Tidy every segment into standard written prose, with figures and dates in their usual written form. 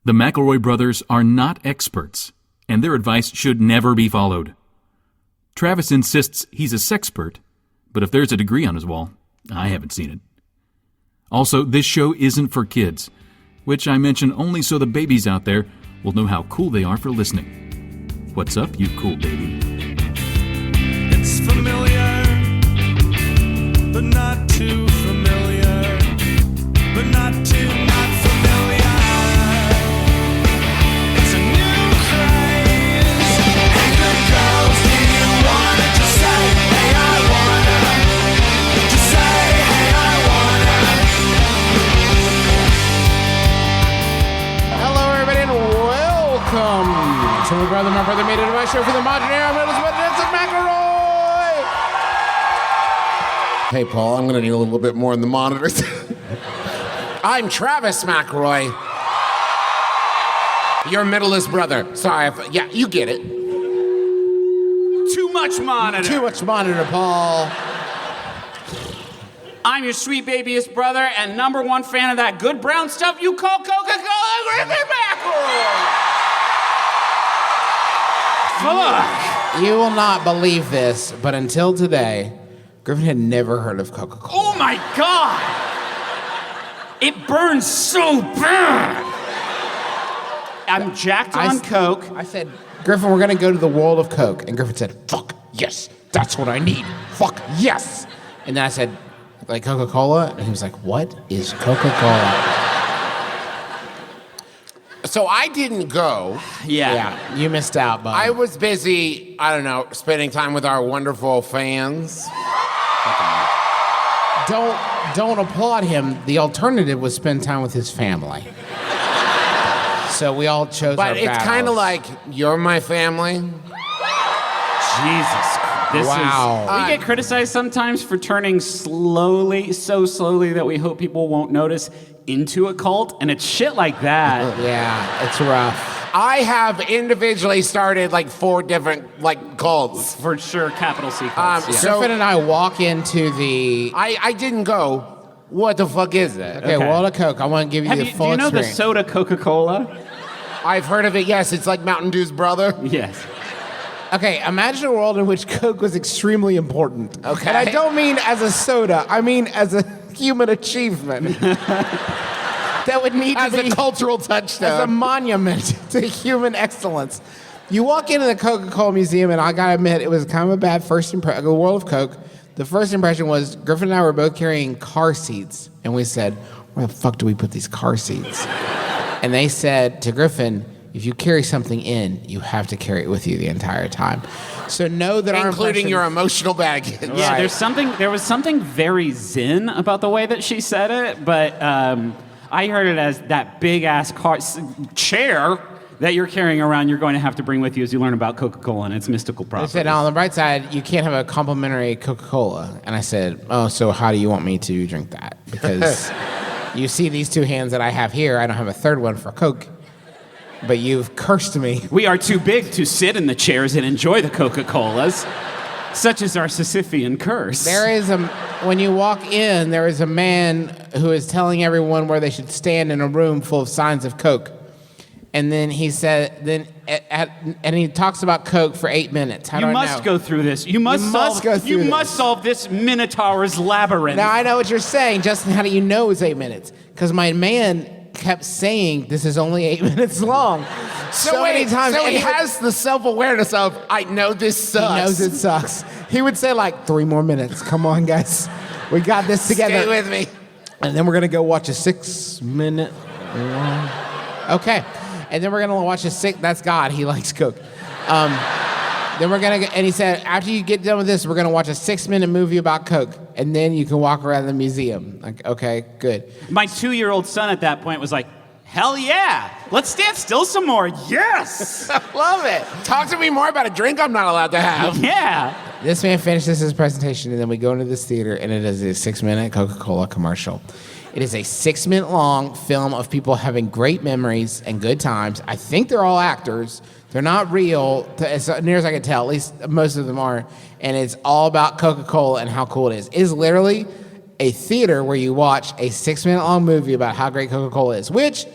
The McElroy brothers are not experts, and their advice should never be followed. Travis insists he's a sexpert, but if there's a degree on his wall, I haven't seen it. Also, this show isn't for kids, which I mention only so the babies out there will know how cool they are for listening. What's up, you cool baby? It's familiar, but not too familiar, but not too not familiar. It's a new craze. Hey, good girls, do you wanna just say, hey, I wanna? Just say, hey, I wanna. Hello, everybody, and welcome to My Brother Made It a show for the modern era. I'm Elizabeth McElroy. Hey, Paul, I'm going to need a little bit more in the monitors. I'm Travis McElroy. Your middleest brother. Sorry, yeah, you get it. Too much monitor. Too much monitor, Paul. I'm your sweet babyest brother and number one fan of that good brown stuff you call Coca-Cola, Griffin McElroy. Fuck. You will not believe this, but until today, Griffin had never heard of Coca-Cola. Oh my God. It burns so bad. I'm jacked on Coke. I said, Griffin, we're going to go to the World of Coke. And Griffin said, fuck, yes, that's what I need. Fuck, yes. And then I said, like Coca-Cola? And he was like, what is Coca-Cola? So I didn't go. Yeah. You missed out, bud. I was busy, I don't know, spending time with our wonderful fans. Don't applaud him. The alternative was spend time with his family. So we all chose our battles. But it's kind of like, you're my family. Jesus Christ. Wow. We get criticized sometimes for turning slowly, so slowly that we hope people won't notice, into a cult, and it's shit like that. Yeah, it's rough. I have individually started like 4 different like cults. For sure, capital C cults. Yeah. So Griffin and I walk into the... I didn't go. What the fuck is it? Okay, World of Coke. I want to give you the full Do you know experience. the soda Coca-Cola? I've heard of it, yes. It's like Mountain Dew's brother. Yes. Okay, imagine a world in which Coke was extremely important. Okay. And I don't mean as a soda. I mean as a human achievement. That would need to be... As a cultural touchstone. As a monument to human excellence. You walk into the Coca-Cola Museum, and I gotta admit, it was kind of a bad first impression. The World of Coke, the first impression was Griffin and I were both carrying car seats. And we said, where the fuck do we put these car seats? And they said to Griffin, if you carry something in, you have to carry it with you the entire time. So know that including your emotional baggage. Yeah, right. There was something very zen about the way that she said it, but I heard it as that big ass chair that you're carrying around. You're going to have to bring with you as you learn about Coca-Cola and its mystical properties. They said, on the bright side, you can't have a complimentary Coca-Cola. And I said, oh, so how do you want me to drink that? Because you see these 2 hands that I have here. I don't have a third one for Coke. But you've cursed me. We are too big to sit in the chairs and enjoy the Coca-Colas, such as our Sisyphean curse. When you walk in, there is a man who is telling everyone where they should stand in a room full of signs of Coke. And then he said, and he talks about Coke for 8 minutes. How do I know? You must go through this. You must solve this Minotaur's labyrinth. Now, I know what you're saying. Justin, how do you know it's 8 minutes? Because my man kept saying this is only 8 minutes long. So many times. So he has the self-awareness of, I know this sucks. He knows it sucks. He would say like, 3 more minutes. Come on, guys. We got this together. Stay with me. And then we're going to go watch a 6-minute long. Okay. And then we're going to watch that's God. He likes Coke. Then we're going to, and he said, after you get done with this, we're going to watch a 6-minute movie about Coke. And then you can walk around the museum. Like, okay, good. My 2-year-old son at that point was like, hell yeah, let's stand still some more. Yes. I love it. Talk to me more about a drink I'm not allowed to have. Yeah. This man finishes his presentation, and then we go into this theater, and it is a 6-minute Coca-Cola commercial. It is a 6-minute long film of people having great memories and good times. I think they're all actors. They're not real, as near as I can tell. At least most of them are. And it's all about Coca-Cola and how cool it is. It is literally a theater where you watch a 6-minute long movie about how great Coca-Cola is, which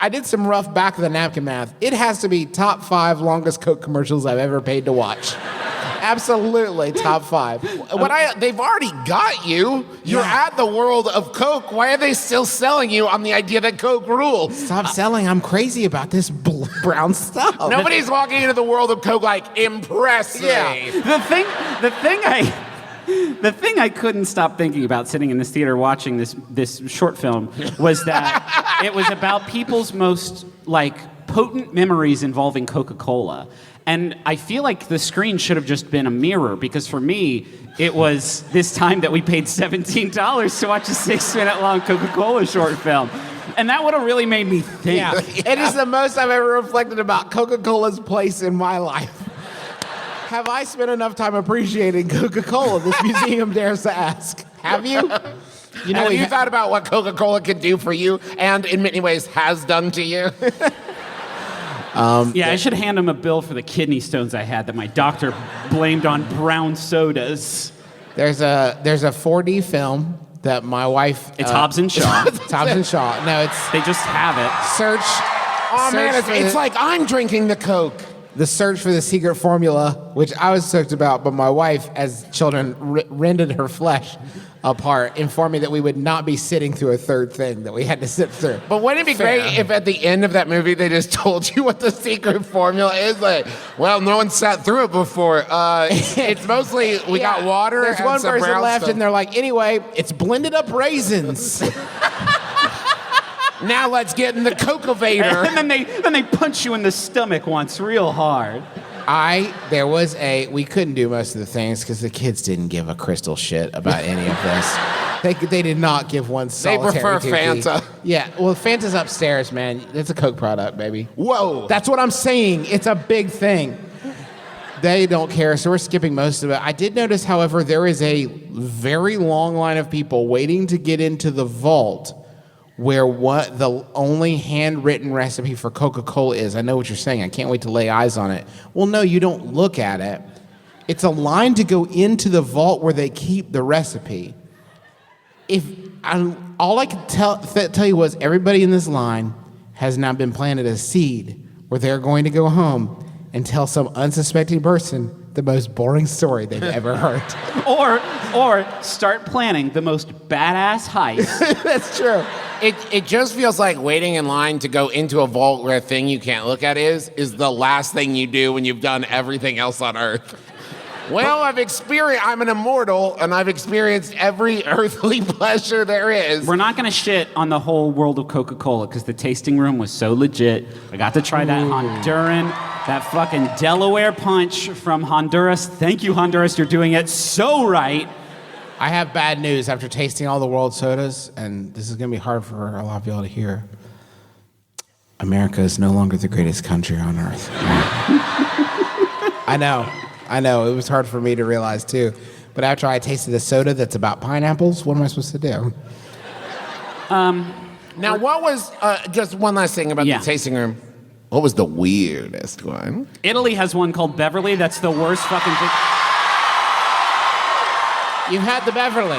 I did some rough back of the napkin math. It has to be top 5 longest Coke commercials I've ever paid to watch. Absolutely, top 5. They've already got you. You're at the World of Coke. Why are they still selling you on the idea that Coke rules? Stop selling. I'm crazy about this brown stuff. Nobody's walking into the World of Coke like, impress me. Yeah. The thing I couldn't stop thinking about sitting in this theater watching this short film was that it was about people's most potent memories involving Coca-Cola. And I feel like the screen should have just been a mirror, because for me, it was this time that we paid $17 to watch a 6-minute long Coca-Cola short film. And that would have really made me think. Yeah. It is the most I've ever reflected about Coca-Cola's place in my life. Have I spent enough time appreciating Coca-Cola? This museum dares to ask. Have you? Have you thought about what Coca-Cola can do for you and in many ways has done to you? I should hand him a bill for the kidney stones I had that my doctor blamed on brown sodas. There's a 4D film that my wife... It's Hobbs and Shaw. It's Hobbs and Shaw. No, They just have it. Search... Oh, man, it's like I'm drinking the Coke. The search for the secret formula, which I was stoked about, but my wife, as children, rended her flesh apart, informed me that we would not be sitting through a third thing that we had to sit through. But wouldn't it be great if at the end of that movie they just told you what the secret formula is? Like, well, no one sat through it before. It's mostly we got water. There's and one some person brown left, stuff. and they're like, anyway, it's blended up raisins. Now let's get in the Coke-evator. And then they punch you in the stomach once real hard. We couldn't do most of the things because the kids didn't give a crystal shit about any of this. They did not give one solitary prefer dookie. Fanta. Yeah, well, Fanta's upstairs, man. It's a Coke product, baby. Whoa. That's what I'm saying. It's a big thing. They don't care, so we're skipping most of it. I did notice, however, there is a very long line of people waiting to get into the vault where what the only handwritten recipe for Coca-Cola is. I know what you're saying. I can't wait to lay eyes on it. Well, no, you don't look at it. It's a line to go into the vault where they keep the recipe. All I could tell you was everybody in this line has now been planted a seed where they're going to go home and tell some unsuspecting person the most boring story they've ever heard. Or start planning the most badass heist. That's true. It just feels like waiting in line to go into a vault where a thing you can't look at is the last thing you do when you've done everything else on Earth. Well, I'm an immortal, and I've experienced every earthly pleasure there is. We're not going to shit on the whole World of Coca-Cola because the tasting room was so legit. I got to try that Honduran, that fucking Delaware punch from Honduras. Thank you, Honduras. You're doing it so right. I have bad news after tasting all the world sodas, and this is going to be hard for a lot of y'all to hear. America is no longer the greatest country on earth. I know. It was hard for me to realize, too. But after I tasted a soda that's about pineapples, what am I supposed to do? Now, what was, just one last thing about the tasting room. What was the weirdest one? Italy has one called Beverly. That's the worst fucking thing. You had the Beverly.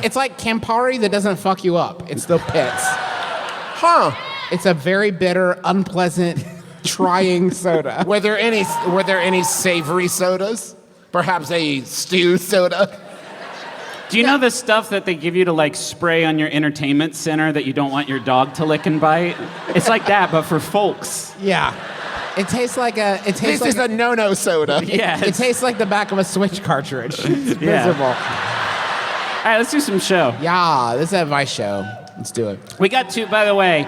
It's like Campari that doesn't fuck you up. It's the pits. Huh. It's a very bitter, unpleasant, trying soda. Were there any savory sodas? Perhaps a stew soda? Do you know the stuff that they give you to spray on your entertainment center that you don't want your dog to lick and bite? It's like that, but for folks. Yeah. It tastes like a... This is a no-no soda. Yeah. It tastes like the back of a Switch cartridge. It's miserable. All right, let's do some show. Yeah, this is a Vice show. Let's do it. We got two, by the way,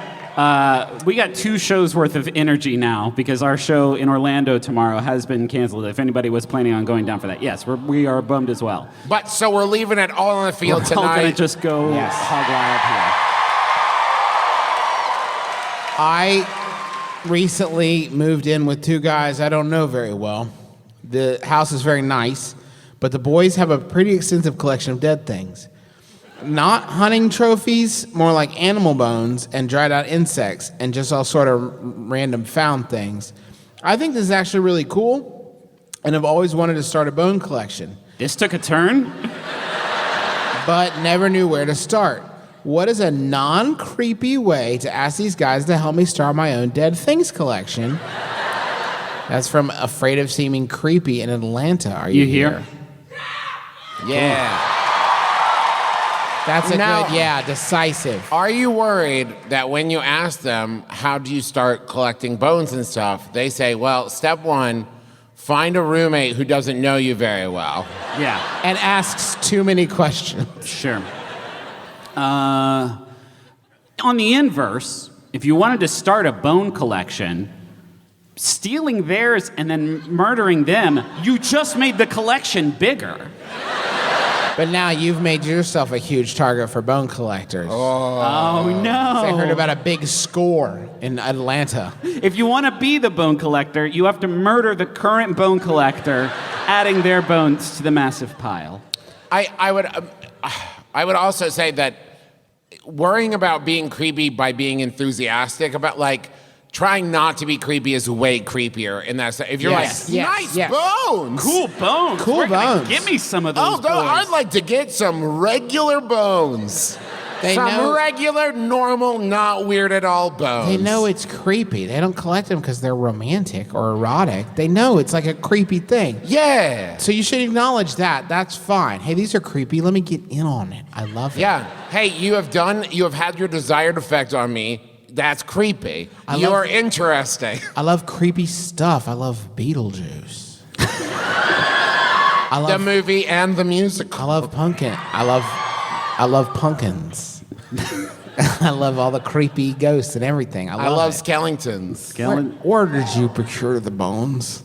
we got 2 shows worth of energy now because our show in Orlando tomorrow has been canceled. If anybody was planning on going down for that, yes, we are bummed as well. But so we're leaving it all on the field We're tonight. all going to just go hog wild here. I recently moved in with 2 guys I don't know very well. The house is very nice, but the boys have a pretty extensive collection of dead things. Not hunting trophies, more like animal bones and dried out insects and just all sort of random found things. I think this is actually really cool, and I've always wanted to start a bone collection, This took a turn. but never knew where to start. what is a non-creepy way to ask these guys to help me start my own dead things collection? That's from Afraid of Seeming Creepy in Atlanta. Are you here? Yeah. That's a Now- good, decisive. Are you worried that when you ask them, how do you start collecting bones and stuff, they say, well, step one, find a roommate who doesn't know you very well. Yeah, And asks too many questions. sure. On the inverse, if you wanted to start a bone collection, stealing theirs and then murdering them, you just made the collection bigger. But now you've made yourself a huge target for bone collectors. Oh no. I heard about a big score in Atlanta. If you want to be the bone collector, you have to murder the current bone collector, adding their bones to the massive pile. I would also say that worrying about being creepy by being enthusiastic about, like, trying not to be creepy is way creepier in that sense. If you're Yes, like, yes, nice yes. bones. Cool bones. Cool Where can I bones. Give me some of those Oh, no, boys. I'd like to get some regular bones. They some know- regular, normal, not weird at all bones. They know it's creepy. They don't collect them because they're romantic or erotic. They know it's like a creepy thing. Yeah. So you should acknowledge that. That's fine. Hey, these are creepy. Let me get in on it. I love it. Yeah. Hey, you have had your desired effect on me. That's creepy. I You're love- interesting. I love creepy stuff. I love Beetlejuice. The movie and the musical. I love pumpkin. I love pumpkins. I love all the creepy ghosts and everything. I love it. skeletons. Where did you procure the bones?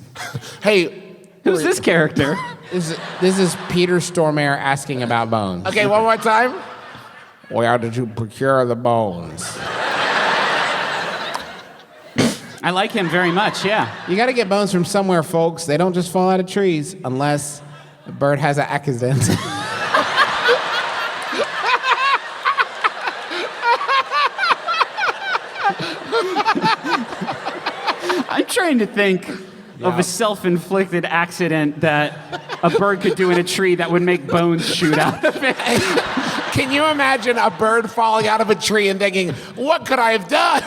Hey, Who's this character? This is Peter Stormare asking about bones. okay, one more time. Where did you procure the bones? I like him very much, yeah. You got to get bones from somewhere, folks. They don't just fall out of trees unless a bird has an accident. I'm trying to think of a self-inflicted accident that a bird could do in a tree that would make bones shoot out of it. Can you imagine a bird falling out of a tree and thinking, what could I have done?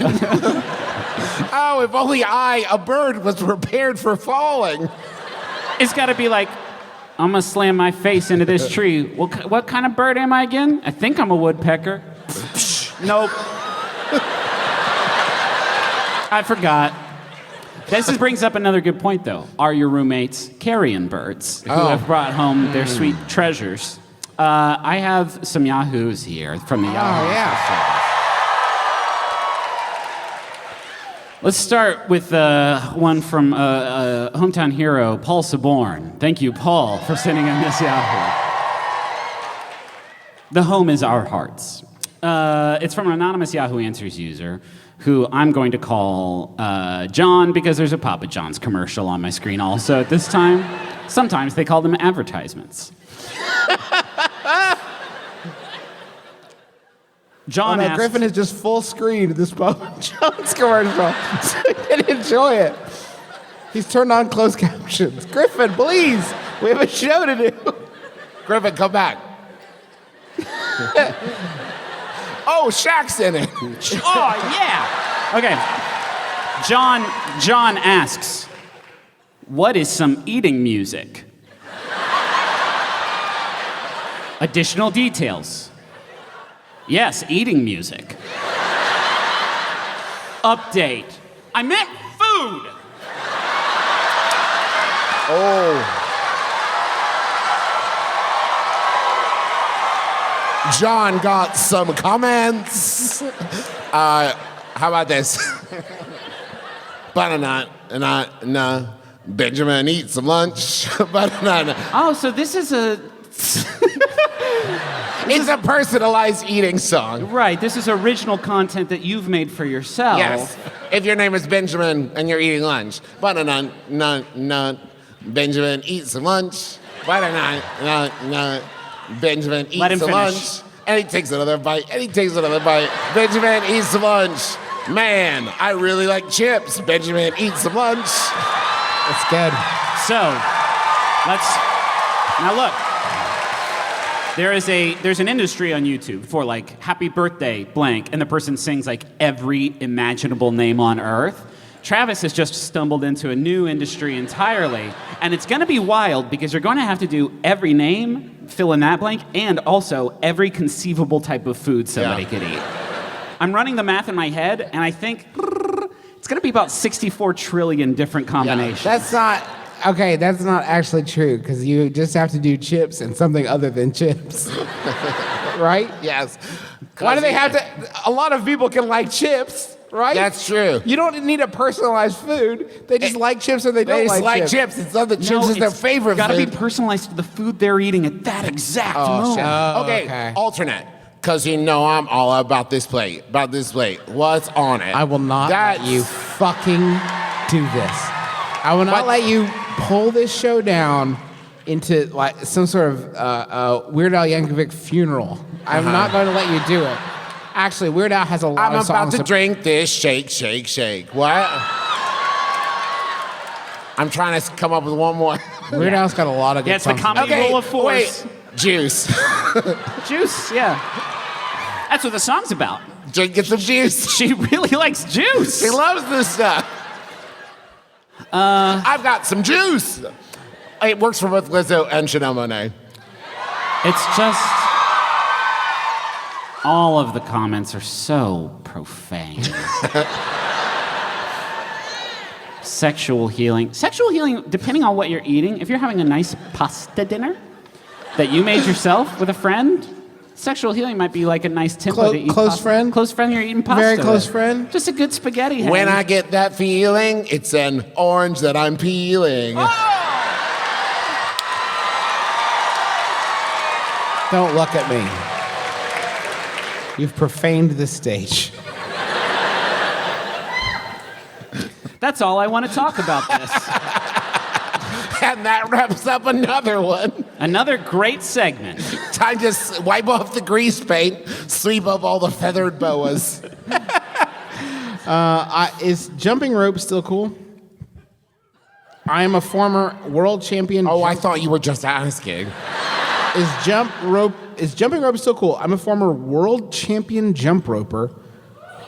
Oh, if only a bird, was prepared for falling. It's got to be like, I'm going to slam my face into this tree. What kind of bird am I again? I think I'm a woodpecker. Nope. I forgot. This brings up another good point, though. Are your roommates carrion birds who have brought home their sweet treasures? I have some Yahoos here from the Yahoo. yeah. Let's start with one from hometown hero, Paul Saborn. Thank you, Paul, for sending in this Yahoo. The home is our hearts. It's from an anonymous Yahoo Answers user who I'm going to call John because there's a Papa John's commercial on my screen also at this time. Sometimes they call them advertisements. John asked, Griffin is just full screen of this Papa John's commercial, so you can enjoy it. He's turned on closed captions. Griffin, please, we have a show to do. Griffin, come back. Oh, Shaq's in it. oh, yeah. Okay. John asks, what is some eating music? Additional details. Yes, eating music. Update. I meant food. John got some comments. How about this? Banana, Benjamin, eat some lunch. Banana. Oh, so this is a... It's a personalized eating song. Right, this is original content that you've made for yourself. Yes. If your name is Benjamin and you're eating lunch, banana, Benjamin, eat some lunch. Banana, Benjamin, eat Let him some finish. lunch. And he takes another bite, and he takes another bite. Benjamin, eat some lunch. Man, I really like chips. Benjamin, eat some lunch. That's good. So, now look. There's an industry on YouTube for like happy birthday blank, and the person sings like every imaginable name on earth. Travis has just stumbled into a new industry entirely, and it's going to be wild because you're going to have to do every name, fill in that blank, and also every conceivable type of food somebody could eat. I'm running the math in my head, and I think it's going to be about 64 trillion different combinations. That's not actually true, because you just have to do chips and something other than chips. Right? Yes. Why do they have to? A lot of people can like chips, right? That's true. You don't need a personalized food. They just like chips or they don't They just like chips. chips. It's not that chips is their favorite Got to be food. personalized to the food they're eating at that exact moment. Okay, alternate. Because you know I'm all about this plate. What's on it? I will not let you fucking do this. I will not let you pull this show down into like some sort of Weird Al Yankovic funeral. I'm not going to let you do it. Actually, Weird Al has a lot I'm of songs. about to drink this shake, shake, shake. What? I'm trying to come up with one more. Weird Al's got a lot of good Yeah, it's the songs. comedy roll of force. Wait. Juice. Juice, yeah. That's what the song's about. Get some juice. She really likes juice. She loves this stuff. I've got some juice. It works for both Lizzo and Chanel Monáe. It's just all of the comments are so profane. Sexual healing, depending on what you're eating, if you're having a nice pasta dinner that you made yourself with a friend, sexual healing might be like a nice template to eat close pasta. friend? Close friend you're eating pasta Very close with. friend? Just a good spaghetti When hang. I get that feeling, it's an orange that I'm peeling. Don't look at me. You've profaned the stage. That's all I want to talk about this. And that wraps up another one. Another great segment. Time to wipe off the grease paint, sweep up all the feathered boas. Is jumping rope still cool? I am a former world champion. Oh, I thought you were just asking. Is jumping rope still cool? I'm a former world champion jump roper.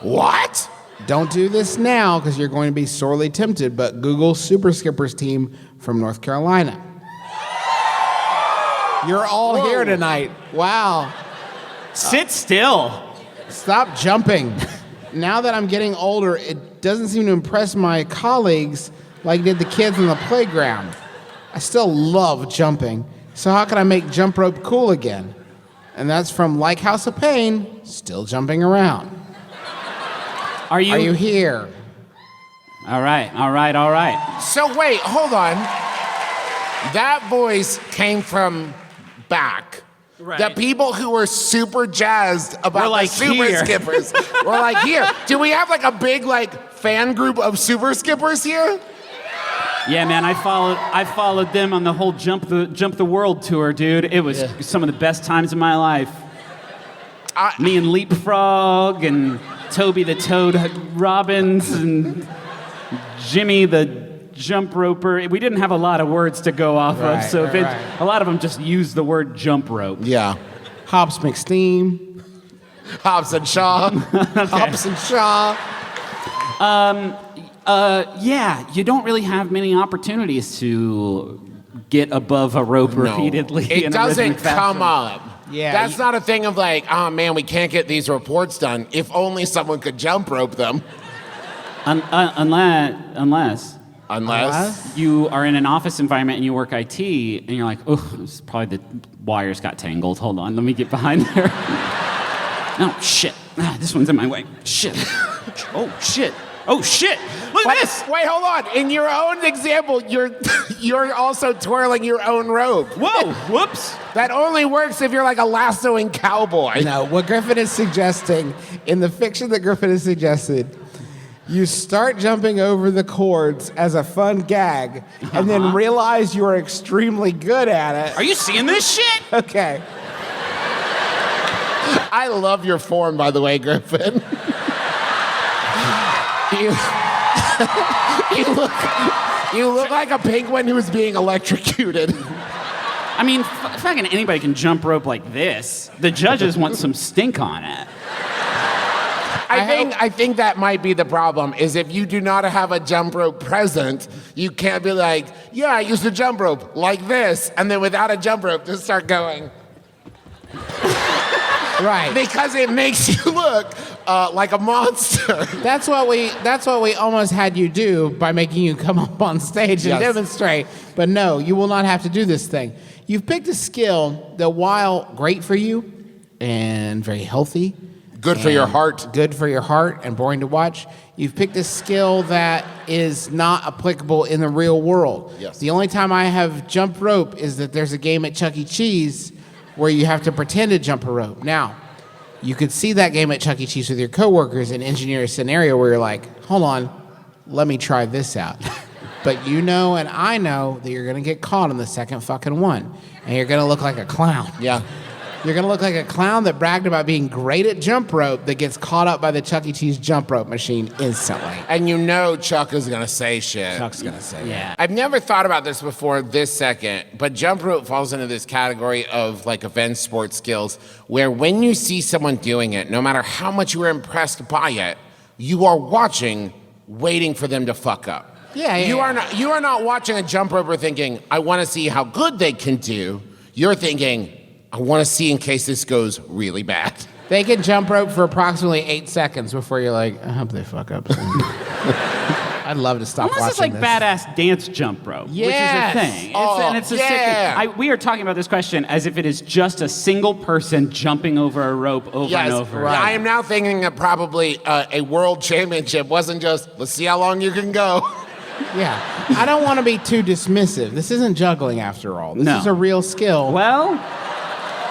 What? Don't do this now because you're going to be sorely tempted, but Google Super Skippers team from North Carolina. You're all here tonight. Wow. Sit still. Stop jumping. Now that I'm getting older, it doesn't seem to impress my colleagues like it did the kids on the playground. I still love jumping, so how can I make jump rope cool again? And that's from Like House of Pain, still jumping around. Are you here? All right. So wait, hold on. That voice came from back. Right. The people who were super jazzed about We're like the Super here. Skippers were like, here. Do we have like a big like fan group of Super Skippers here? Yeah, man, I followed them on the whole Jump the World tour, dude. It was some of the best times of my life. Me and Leapfrog and Toby the Toad Robbins and Jimmy the Jump Roper. We didn't have a lot of words to go off of, so a lot of them just used the word jump rope. Yeah. Hobbs McSteam. Hobbs and Shaw. Hobbs and Shaw. Yeah, you don't really have many opportunities to get above a rope repeatedly. It in a doesn't rhythmic fashion. come up. Yeah, That's not a thing of like, oh man, we can't get these reports done. If only someone could jump rope them. Unless you are in an office environment and you work IT and you're like, oh, this is probably the wires got tangled. Hold on, let me get behind there. No, shit. This one's in my way. Shit. Oh, shit. Oh, shit. Look at this. Wait, hold on. In your own example, you're also twirling your own rope. Whoa, whoops. That only works if you're like a lassoing cowboy. No, what Griffin is suggesting, in the fiction that Griffin has suggested, you start jumping over the cords as a fun gag, and then realize you are extremely good at it. Are you seeing this shit? Okay. I love your form, by the way, Griffin. You look like a penguin who's being electrocuted. I mean, fucking anybody can jump rope like this. The judges want some stink on it. I think that might be the problem, is if you do not have a jump rope present, you can't be like, yeah, I used a jump rope like this, and then without a jump rope, just start going. Right. Because it makes you look like a monster. That's what we almost had you do by making you come up on stage and Yes. demonstrate. But no, you will not have to do this thing. You've picked a skill that, while great for you and very healthy, Good for your heart. good for your heart and boring to watch, you've picked a skill that is not applicable in the real world. Yes. The only time I have jump rope is that there's a game at Chuck E. Cheese where you have to pretend to jump a rope. Now, you could see that game at Chuck E. Cheese with your coworkers and engineer a scenario where you're like, hold on, let me try this out. But you know and I know that you're gonna get caught on the second fucking one. And you're gonna look like a clown. Yeah. You're gonna look like a clown that bragged about being great at jump rope that gets caught up by the Chuck E. Cheese jump rope machine instantly. And you know Chuck is going to say shit. Chuck's gonna say Yeah. I've never thought about this before this second, but jump rope falls into this category of like event sports skills where when you see someone doing it, no matter how much you are impressed by it, you are watching, waiting for them to fuck up. Yeah, You are not watching a jump roper thinking, I want to see how good they can do. You're thinking, I want to see in case this goes really bad. They can jump rope for approximately 8 seconds before you're like, I hope they fuck up soon. I'd love to stop Almost watching it's like this. badass dance jump rope, Yes. which is a thing. Oh, It's a yeah. sick. We are talking about this question as if it is just a single person jumping over a rope over and over. Right. I am now thinking that probably a world championship wasn't just, let's see how long you can go. Yeah. I don't want to be too dismissive. This isn't juggling after all. This No. is a real skill. Well,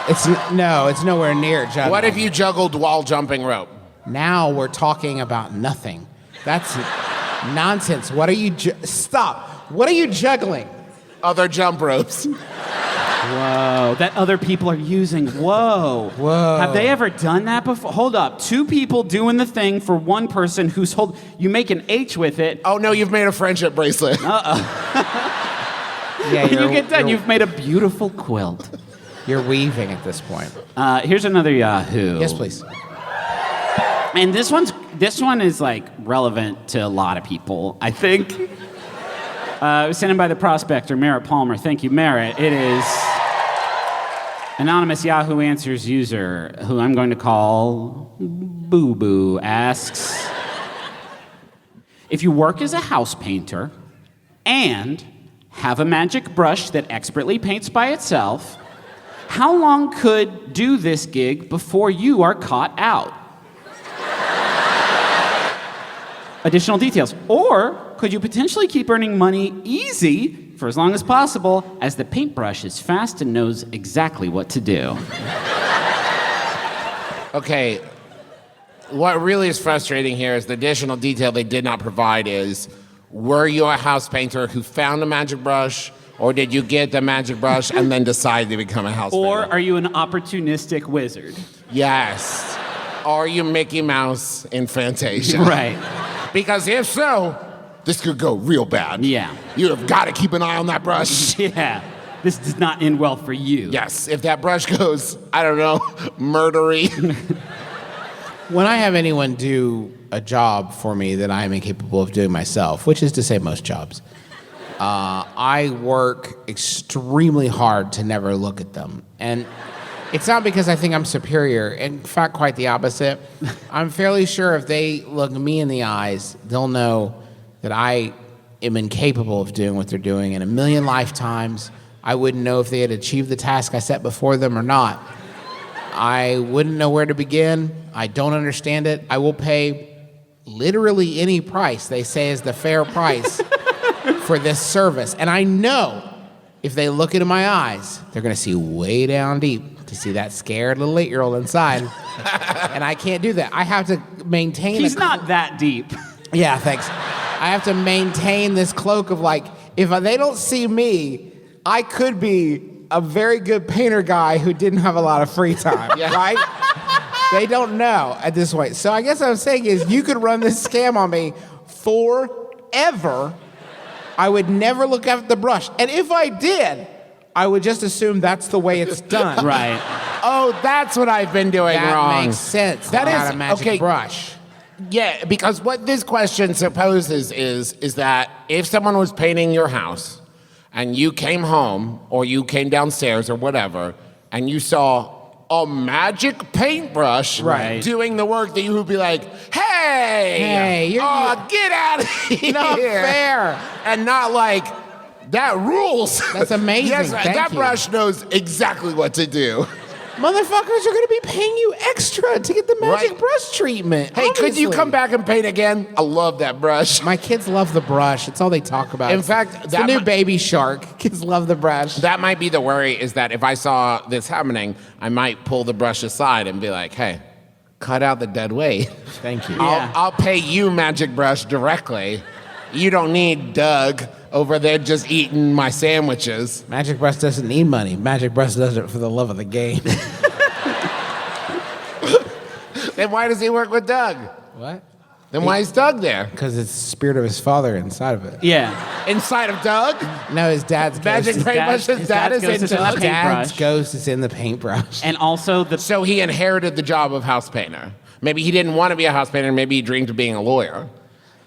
It's nowhere near juggling. What if you juggled while jumping rope? Now we're talking about nothing. That's nonsense. What are you stop. What are you juggling? Other jump ropes. whoa, that other people are using. Whoa. Whoa. Have they ever done that before? Hold up. 2 people doing the thing for one person who's you make an H with it. Oh no, you've made a friendship bracelet. Yeah, When you get done, you've made a beautiful quilt. you're weaving at this point. Here's another Yahoo. Yes, please. And this one is like relevant to a lot of people, I think. It was sent in by the prospector, Merritt Palmer. Thank you, Merritt. It is anonymous Yahoo Answers user, who I'm going to call Boo Boo, asks, if you work as a house painter and have a magic brush that expertly paints by itself, how long could do this gig before you are caught out? Additional details. Or could you potentially keep earning money easy for as long as possible, as the paintbrush is fast and knows exactly what to do? Okay, what really is frustrating here is the additional detail they did not provide is, were you a house painter who found a magic brush, or did you get the magic brush and then decide to become a house Or painter? are you an opportunistic wizard? Yes. Are you Mickey Mouse in Fantasia? Right. Because if so, this could go real bad. Yeah. You have got to keep an eye on that brush. Yeah. This does not end well for you. Yes, if that brush goes, I don't know, murdery. When I have anyone do a job for me that I am incapable of doing myself, which is to say most jobs, I work extremely hard to never look at them. And it's not because I think I'm superior. In fact, quite the opposite. I'm fairly sure if they look me in the eyes, they'll know that I am incapable of doing what they're doing. In a million lifetimes, I wouldn't know if they had achieved the task I set before them or not. I wouldn't know where to begin. I don't understand it. I will pay literally any price they say is the fair price for this service. And I know if they look into my eyes, they're going to see way down deep to see that scared little 8-year-old inside. And I can't do that. I have to maintain He's not that deep. Yeah, thanks. I have to maintain this cloak of like, if they don't see me, I could be a very good painter guy who didn't have a lot of free time, right? They don't know at this point. So I guess what I'm saying is you could run this scam on me forever. I would never look at the brush. And if I did, I would just assume that's the way it's done. Right. Oh, that's what I've been doing That wrong. makes sense. That Not is a magic okay. brush. Yeah, because what this question supposes is that if someone was painting your house and you came home or you came downstairs or whatever and you saw a magic paintbrush Right. doing the work, that you would be like, hey, you're- get out of here. Not fair. And not like, that rules. That's amazing. Yes, Thank that you. brush knows exactly what to do. Motherfuckers are going to be paying you extra to get the magic Right. brush treatment. Hey, could you obviously. come back and paint again? I love that brush. My kids love the brush. It's all they talk about. In fact, it's the that new mi- Baby Shark. Kids love the brush. That might be the worry, is that if I saw this happening, I might pull the brush aside and be like, hey, cut out the dead weight. Thank you. Yeah. I'll pay you, Magic Brush, directly. You don't need Doug over there just eating my sandwiches. Magic Brush doesn't need money. Magic Brush does it for the love of the game. Then why does he work with Doug? What? Then why is Doug there? Because it's the spirit of his father inside of it. Yeah. Inside of Doug? No, his dad's Magic ghost. Paintbrush's dad is ghost in is in the Doug? Dad's paintbrush. ghost is in the paintbrush. And also the So he inherited the job of house painter. Maybe he didn't want to be a house painter. Maybe he dreamed of being a lawyer.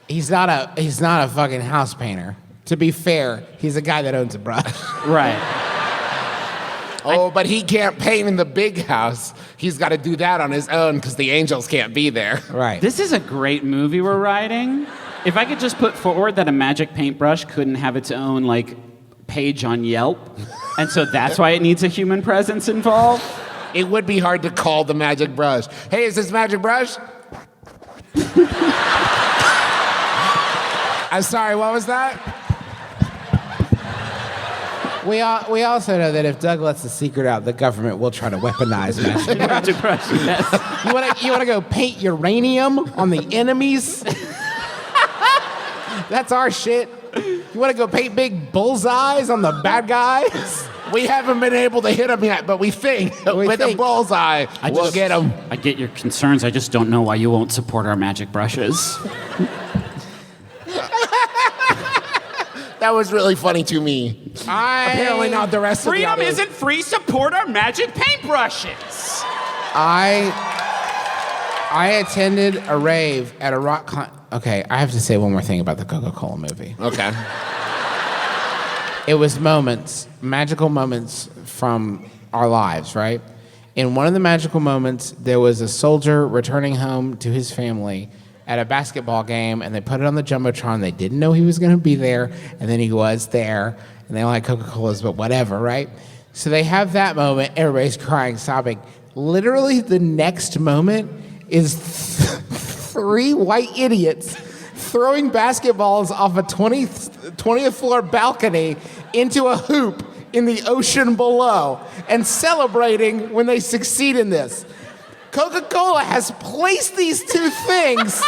He's not a fucking house painter. To be fair, he's a guy that owns a brush. right. Oh, but he can't paint in the big house. He's got to do that on his own because the angels can't be there. Right. This is a great movie we're writing. If I could just put forward that a magic paintbrush couldn't have its own like page on Yelp, and so that's why it needs a human presence involved. It would be hard to call the magic brush. Hey, is this magic brush? I'm sorry, what was that? We also know that if Doug lets the secret out, the government will try to weaponize magic. Magic brush. Yes. You wanna go paint uranium on the enemies? That's our shit. You wanna go paint big bullseyes on the bad guys? We haven't been able to hit him yet, but we think with a think. bullseye, we'll get him. I get your concerns. I just don't know why you won't support our magic brushes. That was really funny to me. Apparently not the rest of the Freedom audience. isn't free. Support our magic paintbrushes. I attended a rave at a rock Okay, I have to say one more thing about the Coca-Cola movie. Okay. It was moments, magical moments from our lives, right? In one of the magical moments, there was a soldier returning home to his family at a basketball game, and they put it on the Jumbotron. They didn't know he was going to be there, and then he was there, and they all had Coca-Colas, but whatever, right? So they have that moment. Everybody's crying, sobbing. Literally, the next moment is three white idiots throwing basketballs off a 20th floor balcony into a hoop in the ocean below and celebrating when they succeed in this. Coca-Cola has placed these two things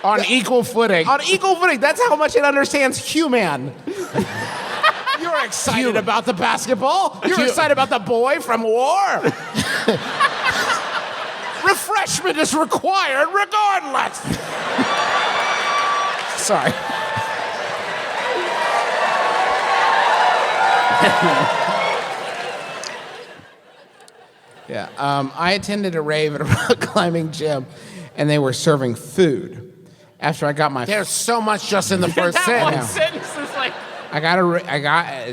On equal footing. on equal footing. That's how much it understands human. You're excited about the basketball. You're excited about the boy from war. Refreshment is required regardless. Sorry. Yeah, I attended a rave at a rock climbing gym, and they were serving food. After I got my There's so much just in the first That one sentence. sentence is like.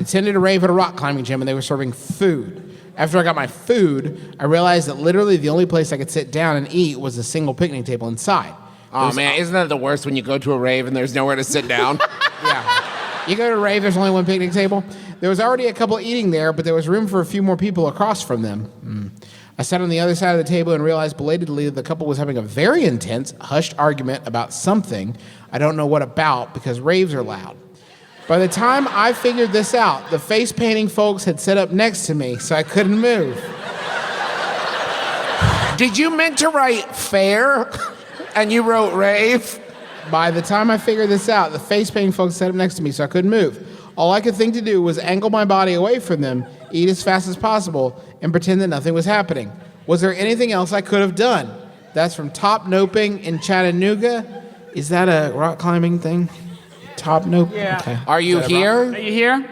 attended a rave at a rock climbing gym, and they were serving food. After I got my food, I realized that literally the only place I could sit down and eat was a single picnic table inside. Oh man, isn't that the worst when you go to a rave and there's nowhere to sit down? Yeah. You go to a rave, there's only one picnic table. There was already a couple eating there, but there was room for a few more people across from them. I sat on the other side of the table and realized belatedly that the couple was having a very intense, hushed argument about something. I don't know what about, because raves are loud. By the time I figured this out, the face painting folks had set up next to me, so I couldn't move. Did you meant to write fair and you wrote rave? By the time I figured this out, the face painting folks set up next to me, so I couldn't move. All I could think to do was angle my body away from them, eat as fast as possible, and pretend that nothing was happening. Was there anything else I could have done? That's from Top Noping in Chattanooga. Is that a rock climbing thing? Top Nope? Yeah. Okay. Are you Are here? you here?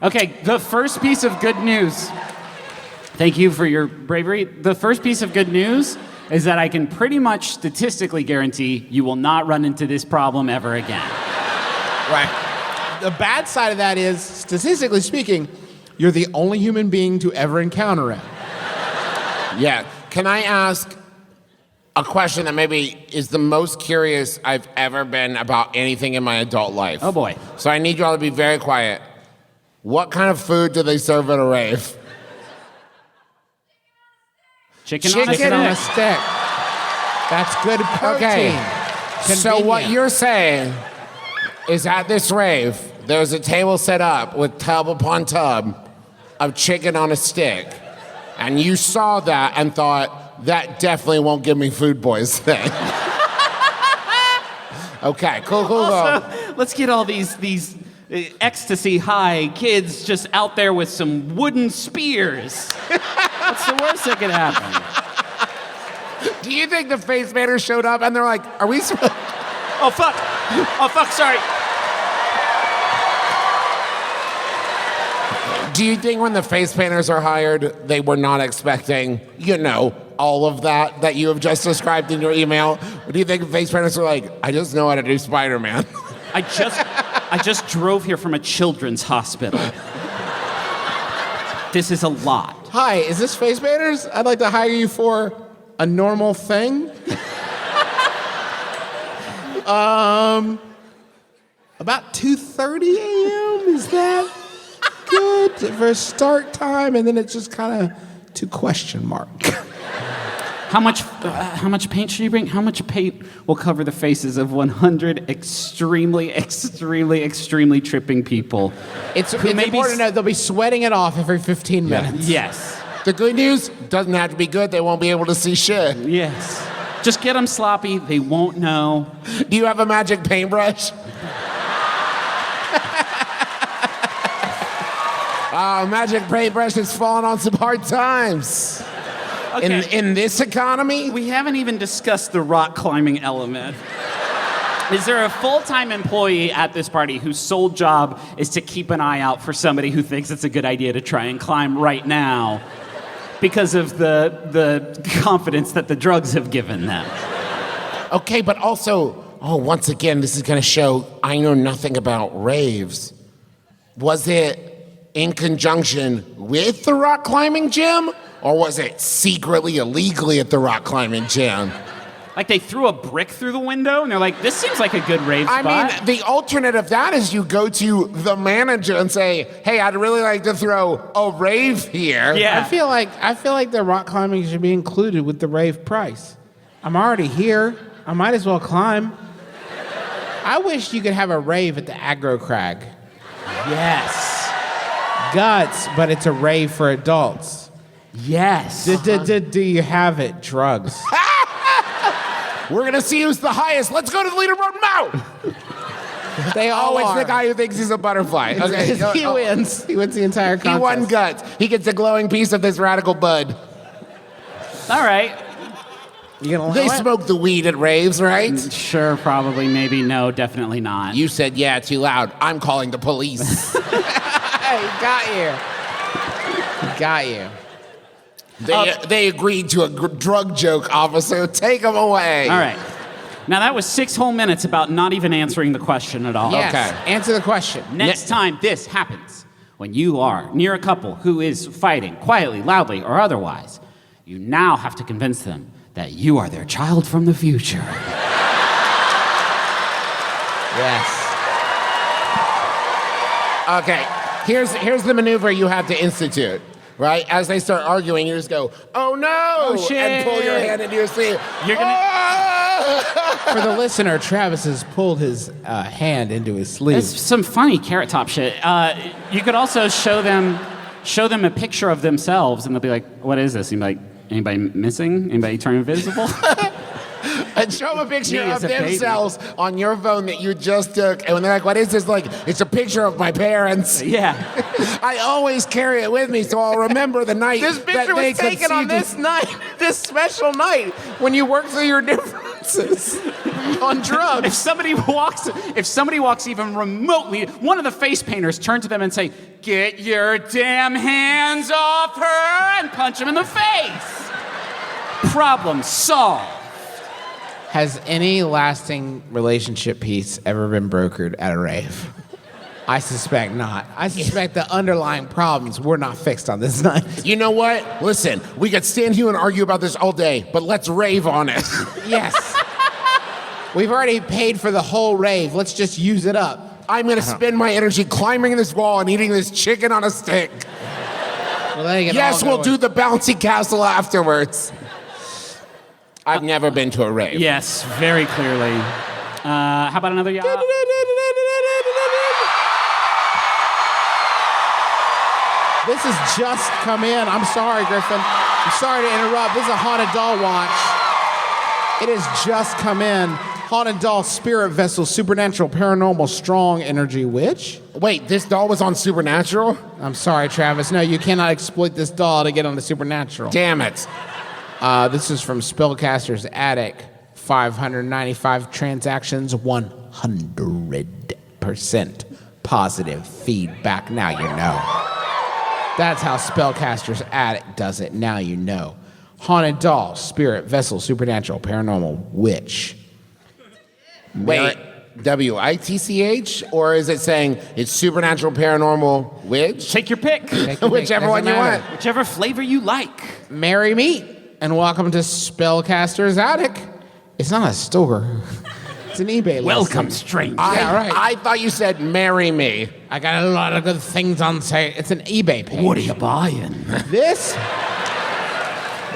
Okay, the first piece of good news. Thank you for your bravery. The first piece of good news is that I can pretty much statistically guarantee you will not run into this problem ever again. Right. The bad side of that is, statistically speaking, you're the only human being to ever encounter it. Yeah. Can I ask a question that maybe is the most curious I've ever been about anything in my adult life? Oh boy. So I need you all to be very quiet. What kind of food do they serve at a rave? Chicken On a stick. stick. That's good protein. Okay. So what you're saying is at this rave, there's a table set up with tub upon tub of chicken on a stick. And you saw that and thought, that definitely won't give me food poisoning. Okay, cool. Also, let's get all these ecstasy high kids just out there with some wooden spears. What's the worst that could happen? Do you think the face painters showed up and they're like, are we supposed... Oh fuck! Oh fuck! Sorry. Do you think when the face painters are hired, they were not expecting, all of that you have just described in your email? Or do you think face painters are like, I just know how to do Spider-Man? I just drove here from a children's hospital. This is a lot. Hi, is this Face Painters? I'd like to hire you for a normal thing. About 2:30 a.m. Is that good for a start time? And then it's just kind of to question mark. How much paint should you bring? How much paint will cover the faces of 100 extremely tripping people? It's important to know they'll be sweating it off every 15 minutes. Yes. The good news, doesn't have to be good. They won't be able to see shit. Yes. Just get them sloppy. They won't know. Do you have a magic paintbrush? Magic paintbrush has fallen on some hard times. Okay. In this economy? We haven't even discussed the rock climbing element. Is there a full-time employee at this party whose sole job is to keep an eye out for somebody who thinks it's a good idea to try and climb right now because of the confidence that the drugs have given them? Okay, but also, once again, this is going to show I know nothing about raves. Was it in conjunction with the rock climbing gym? Or was it secretly, illegally at the rock climbing gym? Like they threw a brick through the window and they're like, this seems like a good rave spot. I mean, the alternate of that is you go to the manager and say, hey, I'd really like to throw a rave here. Yeah. I feel like the rock climbing should be included with the rave price. I'm already here. I might as well climb. I wish you could have a rave at the Aggro Crag. Yes. Guts, but it's a rave for adults. Yes. Do you have it? Drugs. We're going to see who's the highest. Let's go to the leaderboard now. They all It's are. the guy who thinks he's a butterfly. Okay. He wins. He wins the entire contest. He won guts. He gets a glowing piece of this radical bud. All right. You gonna allow They it? smoke the weed at raves, right? Sure, probably, maybe, no, definitely not. You said, yeah, too loud. I'm calling the police. Hey, got you. Got you. They agreed to a drug joke, officer. Take them away. All right. Now, that was 6 whole minutes about not even answering the question at all. Yes. Okay. Answer the question. Next time this happens, when you are near a couple who is fighting quietly, loudly, or otherwise, you now have to convince them that you are their child from the future. Yes. Okay. Here's the maneuver you have to institute. Right? As they start arguing, you just go, oh no! Oh, shit. And pull your hand into your sleeve. You're gonna- For the listener, Travis has pulled his hand into his sleeve. It's some funny Carrot Top shit. You could also show them a picture of themselves, and they'll be like, "What is this?" And you'll be like, "Anybody missing? Anybody turn invisible?" And show them a picture Me of as a baby. themselves on your phone that you just took. And when they're like, what is this? Like, it's a picture of my parents. Yeah. I always carry it with me so I'll remember the night This that picture they was taken on conceived this night, this special night, when you work through your differences. on drugs. If somebody walks even remotely, one of the face painters turn to them and say, "Get your damn hands off her," and punch him in the face. Problem solved. Has any lasting relationship piece ever been brokered at a rave? I suspect not. I suspect the underlying problems were not fixed on this night. You know what? Listen, we could stand here and argue about this all day, but let's rave on it. Yes. We've already paid for the whole rave. Let's just use it up. I'm gonna spend my energy climbing this wall and eating this chicken on a stick. Yes, we'll do the bouncy castle afterwards. I've never been to a rave. Yes, very clearly. How about another yacht? This has just come in. I'm sorry, Griffin. I'm sorry to interrupt. This is a haunted doll watch. It has just come in. Haunted doll, spirit vessel, supernatural, paranormal, strong energy witch. Wait, this doll was on Supernatural? I'm sorry, Travis. No, you cannot exploit this doll to get on the supernatural. Damn it. This is from Spellcaster's Attic. 595 transactions, 100% positive feedback. Now you know. That's how Spellcaster's Attic does it. Now you know. Haunted doll, spirit, vessel, supernatural, paranormal, witch. Wait, WITCH? Or is it saying it's supernatural, paranormal, witch? Take your pick. Whichever one you want. Whichever flavor you like. Marry me, and welcome to Spellcaster's Attic. It's not a store. It's an eBay listing. Welcome, stranger. Yeah, right. I thought you said marry me. I got a lot of good things on sale. It's an eBay page. What are you buying?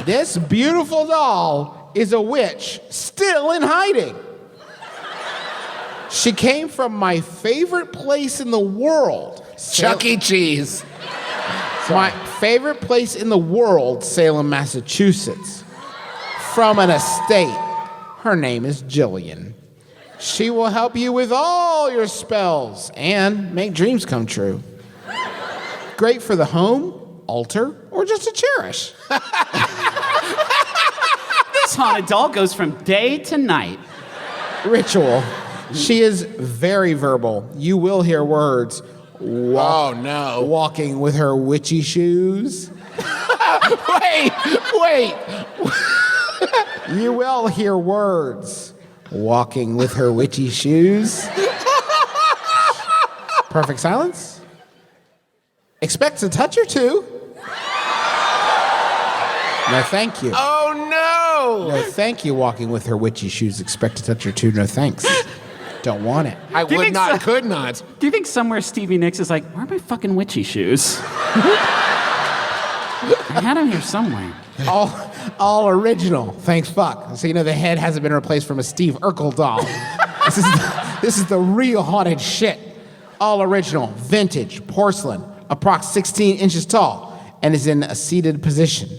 This beautiful doll is a witch still in hiding. She came from my favorite place in the world. Chuck E. Cheese. My favorite place in the world, Salem, Massachusetts. From an estate. Her name is Jillian. She will help you with all your spells and make dreams come true. Great for the home, altar, or just to cherish. This haunted doll goes from day to night. Ritual. She is very verbal. You will hear words. Oh, no. Walking with her witchy shoes. Wait. You will hear words. Walking with her witchy shoes. Perfect silence. Expects a touch or two. No, thank you. Oh, no. No, thank you. Walking with her witchy shoes. Expect a touch or two. No, thanks. Don't want it. I Do you would think not, so? could not. Do you think somewhere Stevie Nicks is like, where are my fucking witchy shoes? I had them here somewhere. All original. Thanks, fuck. So you know the head hasn't been replaced from a Steve Urkel doll. This is the real haunted shit. All original, vintage, porcelain, approx 16 inches tall, and is in a seated position.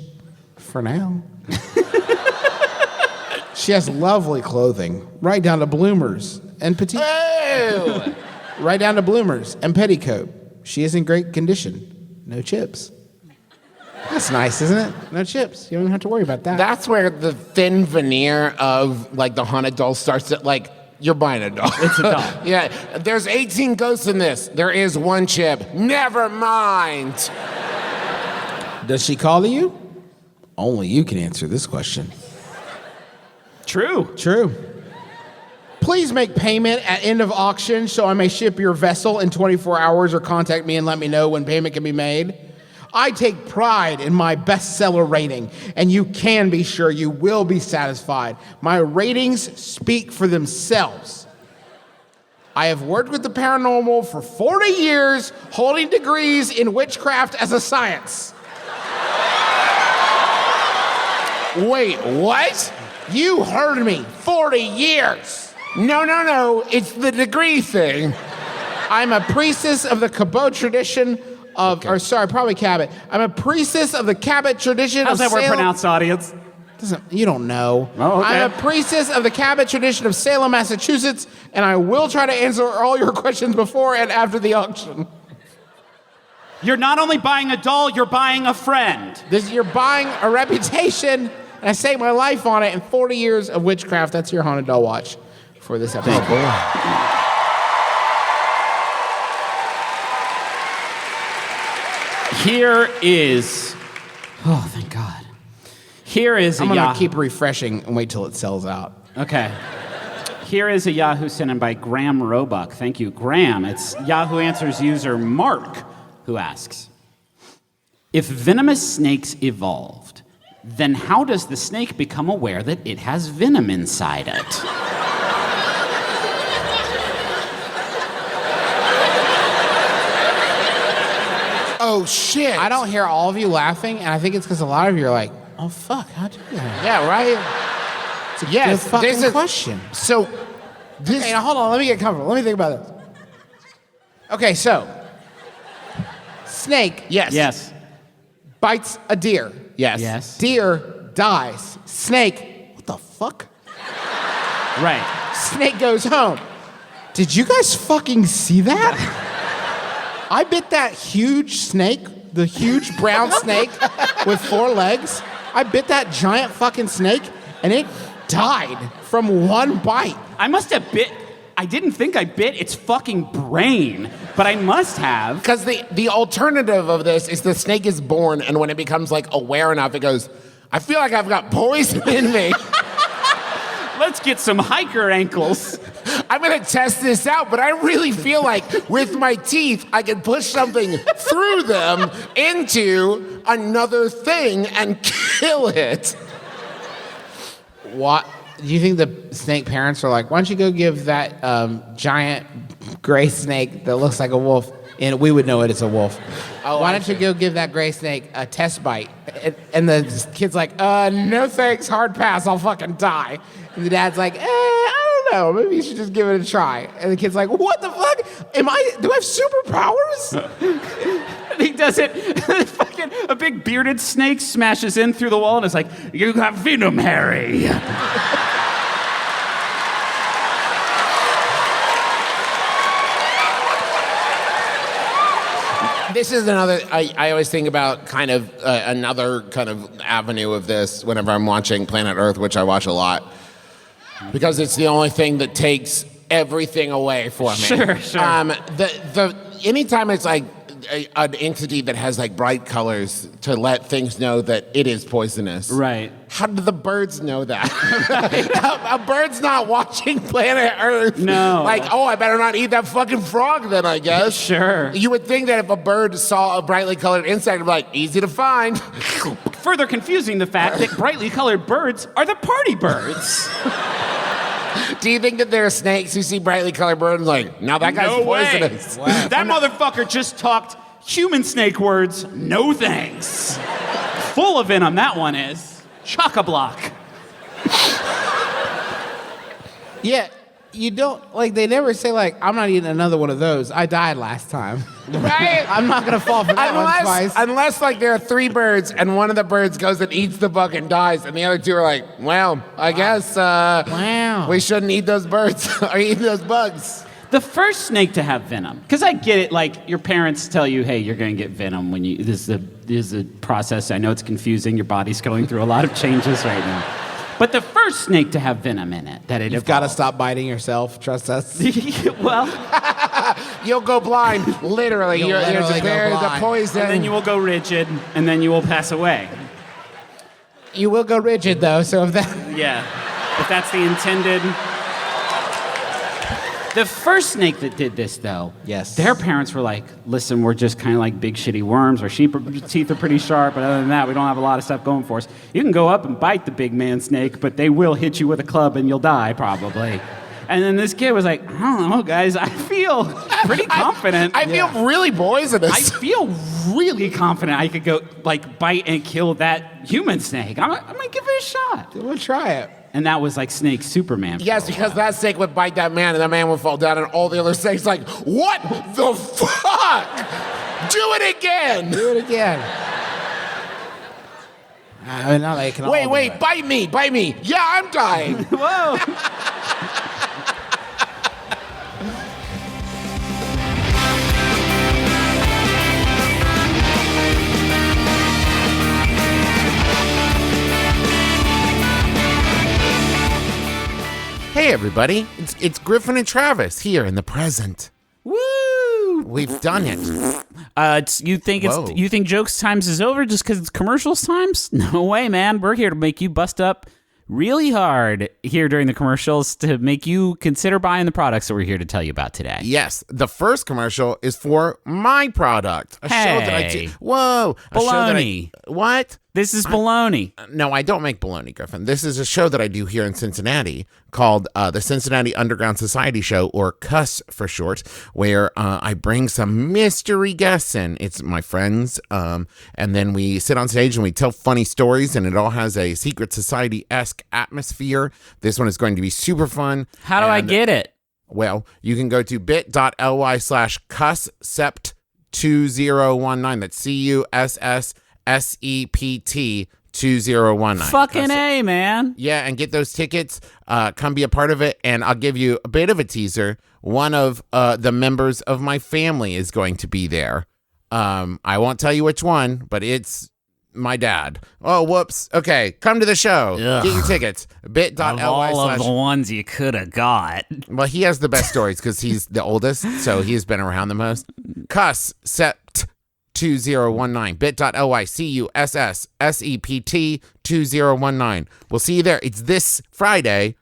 For now. She has lovely clothing, right down to bloomers and petite. Ew. Right down to bloomers and petticoat. She is in great condition. No chips. That's nice, isn't it? No chips. You don't even have to worry about that. That's where the thin veneer of like the haunted doll starts to like, you're buying a doll. It's a doll. Yeah, there's 18 ghosts in this. There is one chip. Never mind. Does she call to you? Only you can answer this question. True. True. Please make payment at end of auction so I may ship your vessel in 24 hours or contact me and let me know when payment can be made. I take pride in my bestseller rating, and you can be sure you will be satisfied. My ratings speak for themselves. I have worked with the paranormal for 40 years, holding degrees in witchcraft as a science. Wait, what? You heard me, 40 years. No. It's the degree thing. I'm a priestess of the Cabot tradition of, or sorry, probably Cabot. I'm a priestess of the Cabot tradition How's of that word Salem. pronounced, audience? You don't know. Oh, okay. I'm a priestess of the Cabot tradition of Salem, Massachusetts, and I will try to answer all your questions before and after the auction. You're not only buying a doll, you're buying a friend. You're buying a reputation, and I stake my life on it in 40 years of witchcraft. That's your haunted doll watch. for this episode. Here is. Oh, thank God. Here is I'm a gonna Yahoo. keep refreshing and wait till it sells out. Okay. Here is a Yahoo sent in by Graham Roebuck. Thank you, Graham. It's Yahoo Answers user Mark who asks, if venomous snakes evolved, then how does the snake become aware that it has venom inside it? Oh, shit. I don't hear all of you laughing, and I think it's because a lot of you are like, oh, fuck, how'd you do that? Yeah, right? It's a Yes, good fucking this is- question. So, this... Hey, now hold on, let me get comfortable. Let me think about this. Okay, so, snake Yes. bites a deer. Yes. Yes. Deer dies. Snake, what the fuck? Right. Snake goes home. Did you guys fucking see that? I bit that huge snake, the huge brown snake with 4 legs. I bit that giant fucking snake, and it died from one bite. I must have bit. I didn't think I bit its fucking brain, but I must have. Because the alternative of this is the snake is born, and when it becomes like aware enough, it goes, I feel like I've got poison in me. Let's get some hiker ankles. I'm gonna test this out, but I really feel like with my teeth, I can push something through them into another thing and kill it. What? Do you think the snake parents are like, why don't you go give that giant gray snake that looks like a wolf, and we would know it's a wolf. Oh, Why I don't you see. go give that gray snake a test bite? And the kid's like, no thanks, hard pass, I'll fucking die. And the dad's like, I don't know, maybe you should just give it a try. And the kid's like, what the fuck? Do I have superpowers? And he does it. Fucking a big bearded snake smashes in through the wall and is like, "You got venom, Harry." This is another, I always think about kind of another kind of avenue of this whenever I'm watching Planet Earth, which I watch a lot, because it's the only thing that takes everything away for me. Sure. Anytime it's like an entity that has like bright colors to let things know that it is poisonous. Right. How do the birds know that? A bird's not watching Planet Earth. No. Like, oh, I better not eat that fucking frog then, I guess. Sure. You would think that if a bird saw a brightly colored insect, it'd be like, easy to find. Further confusing the fact that brightly colored birds are the party birds. Do you think that there are snakes who see brightly colored birds and like, now that guy's No way. poisonous? That motherfucker just talked human snake words. No thanks. Full of venom, that one is. Chock-a-block. Yeah, you don't, like, they never say, like, I'm not eating another one of those. I died last time. Right? I'm not going to fall for that one twice. Unless, like, there are 3 birds and one of the birds goes and eats the bug and dies, and the other 2 are like, well, I guess Wow. we shouldn't eat those birds or eat those bugs. The first snake to have venom, because I get it, like your parents tell you, hey, you're going to get venom when you, this is a process. I know it's confusing. Your body's going through a lot of changes right now. But the first snake to have venom in it, that it You've got to stop biting yourself. Trust us. well, You'll go blind, literally. You'll literally go The blind. poison. and then you will go rigid, and then you will pass away. You will go rigid, though, so if that... Yeah, if that's the intended. The first snake that did this, though, Yes. their parents were like, listen, we're just kind of like big shitty worms. Our teeth are pretty sharp, but other than that, we don't have a lot of stuff going for us. You can go up and bite the big man snake, but they will hit you with a club and you'll die, probably. And then this kid was like, I don't know, guys, I feel pretty confident. I feel really poisonous. I feel really confident I could go, like, bite and kill that human snake. I'm gonna give it a shot. We'll try it. And that was like Snake Superman. Yes, because that snake would bite that man, and that man would fall down, and all the other snakes like, what the fuck? Do it again. Do it again. I mean, not like can all do Wait, it. bite me. Yeah, I'm dying. Whoa. Hey, Hey, everybody. It's Griffin and Travis here in the present. Woo! We've done it. You think jokes times is over just because it's commercials times? No way, man. We're here to make you bust up really hard here during the commercials to make you consider buying the products that we're here to tell you about today. Yes, the first commercial is for my product. A show that I do. Whoa. Baloney. What? This is baloney. No, I don't make baloney, Griffin. This is a show that I do here in Cincinnati called the Cincinnati Underground Society Show, or CUS for short, where I bring some mystery guests in. It's my friends, and then we sit on stage and we tell funny stories, and it all has a secret society-esque atmosphere. This one is going to be super fun. How do I get it? Well, you can go to bit.ly/CUSSEPT2019. That's CUSSSEPT 2019. Fucking A, man. Yeah, and get those tickets. Come be a part of it, and I'll give you a bit of a teaser. One of the members of my family is going to be there. I won't tell you which one, but it's my dad. Oh, whoops. Okay, come to the show. Ugh. Get your tickets. Bit.ly/ All of the ones you could have got. Well, he has the best stories because he's the oldest, so he's been around the most. CUSSEPT 2019. Bit.ly CUSSSEPT 2019. We'll see you there. It's this Friday,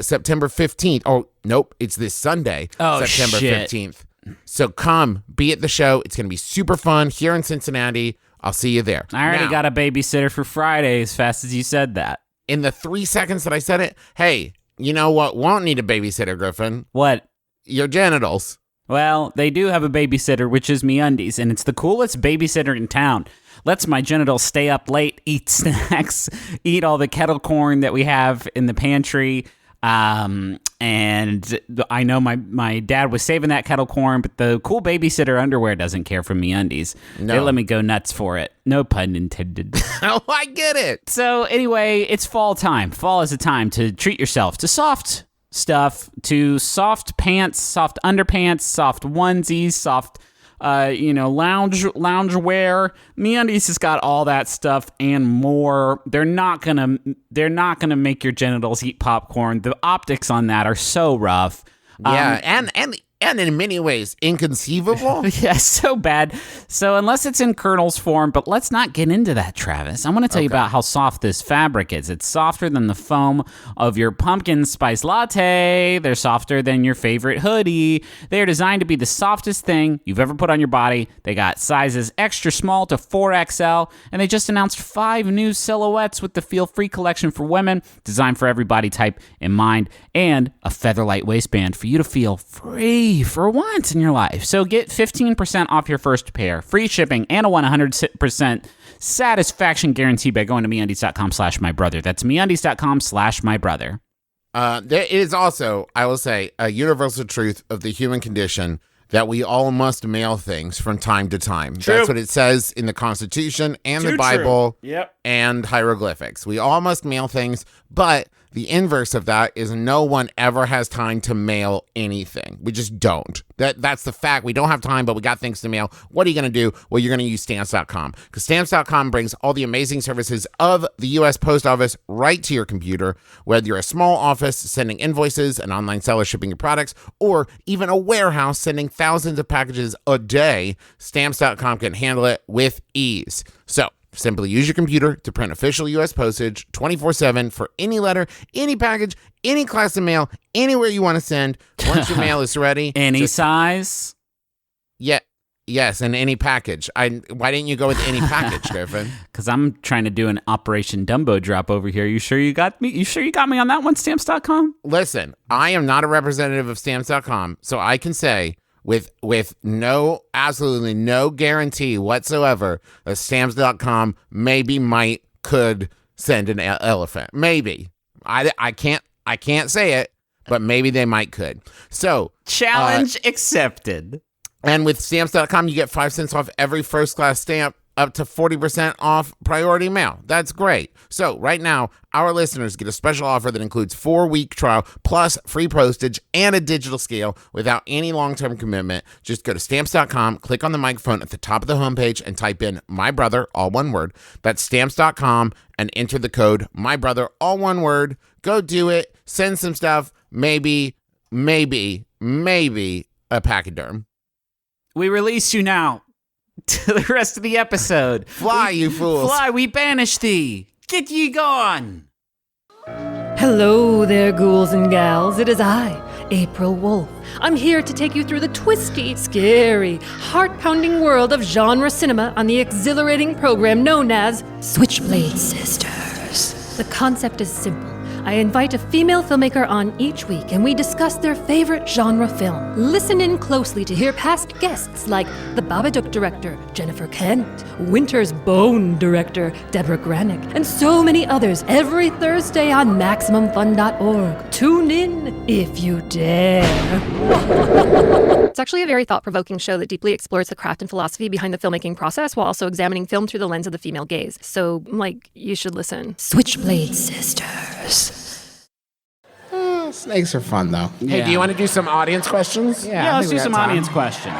September 15th. Oh, nope. It's this Sunday, September 15th. So come, be at the show. It's going to be super fun here in Cincinnati. I'll see you there. I already Now, got a babysitter for Friday as fast as you said that. in the 3 seconds that I said it, hey, you know what won't need a babysitter, Griffin? What? Your genitals. Well, they do have a babysitter, which is MeUndies, and it's the coolest babysitter in town. Lets my genitals stay up late, eat snacks, eat all the kettle corn that we have in the pantry. And I know my dad was saving that kettle corn, but the cool babysitter underwear doesn't care for MeUndies. No. They let me go nuts for it. No pun intended. Oh, I get it. So anyway, it's fall time. Fall is a time to treat yourself to soft stuff, to soft pants, soft underpants, soft onesies, soft lounge wear. MeUndies has got all that stuff and more. They're not gonna make your genitals eat popcorn. The optics on that are so rough. Yeah, and in many ways inconceivable. Yeah, so bad. So unless it's in kernels form, but let's not get into that, Travis. I want to tell you about how soft this fabric is. It's softer than the foam of your pumpkin spice latte. They're softer than your favorite hoodie. They are designed to be the softest thing you've ever put on your body. They got sizes extra small to 4XL, and they just announced 5 new silhouettes with the Feel Free collection for women, designed for every body type in mind, and a featherlight waistband for you to feel free for once in your life. So get 15% off your first pair, free shipping, and a 100% satisfaction guarantee by going to MeUndies.com/mybrother. That's MeUndies.com/mybrother. There is also, I will say, a universal truth of the human condition that we all must mail things from time to time. True. That's what it says in the Constitution and the Bible Yep. and hieroglyphics. We all must mail things, but the inverse of that is no one ever has time to mail anything. We just don't. That's the fact. We don't have time, but we got things to mail. What are you going to do? Well, you're going to use Stamps.com, because Stamps.com brings all the amazing services of the U.S. Post Office right to your computer. Whether you're a small office sending invoices, an online seller shipping your products, or even a warehouse sending thousands of packages a day, Stamps.com can handle it with ease. So simply use your computer to print official U.S. postage 24/7 for any letter, any package, any class of mail, anywhere you want to send. Once your mail is ready. Any size? Yeah. Yes, and any package. Why didn't you go with any package, Griffin? Because I'm trying to do an Operation Dumbo drop over here. You sure you got me? You sure you got me on that one, Stamps.com? Listen, I am not a representative of Stamps.com, so I can say with absolutely no guarantee whatsoever that Stamps.com could send an elephant. Maybe. I can't say it, but maybe they could. So Challenge accepted. And with Stamps.com, you get 5 cents off every first-class stamp, up to 40% off priority mail. That's great. So right now, our listeners get a special offer that includes 4-week trial plus free postage and a digital scale without any long-term commitment. Just go to Stamps.com, click on the microphone at the top of the homepage, and type in My Brother, all one word. That's Stamps.com, and enter the code My Brother, all one word. Go do it. Send some stuff. maybe a pachyderm. We release you now to the rest of the episode. Fly, you fools. Fly, we banish thee. Get ye gone. Hello there, ghouls and gals. It is I, April Wolf. I'm here to take you through the twisty, scary, heart-pounding world of genre cinema on the exhilarating program known as Switchblade Sisters. The concept is simple. I invite a female filmmaker on each week, and we discuss their favorite genre film. Listen in closely to hear past guests like the Babadook director, Jennifer Kent, Winter's Bone director, Deborah Granick, and so many others every Thursday on MaximumFun.org. Tune in if you dare. It's actually a very thought-provoking show that deeply explores the craft and philosophy behind the filmmaking process while also examining film through the lens of the female gaze. So, you should listen. Switchblade Sisters. Snakes are fun, though. Hey, do you want to do some audience questions? Yeah, I let's think we do some got time. audience questions.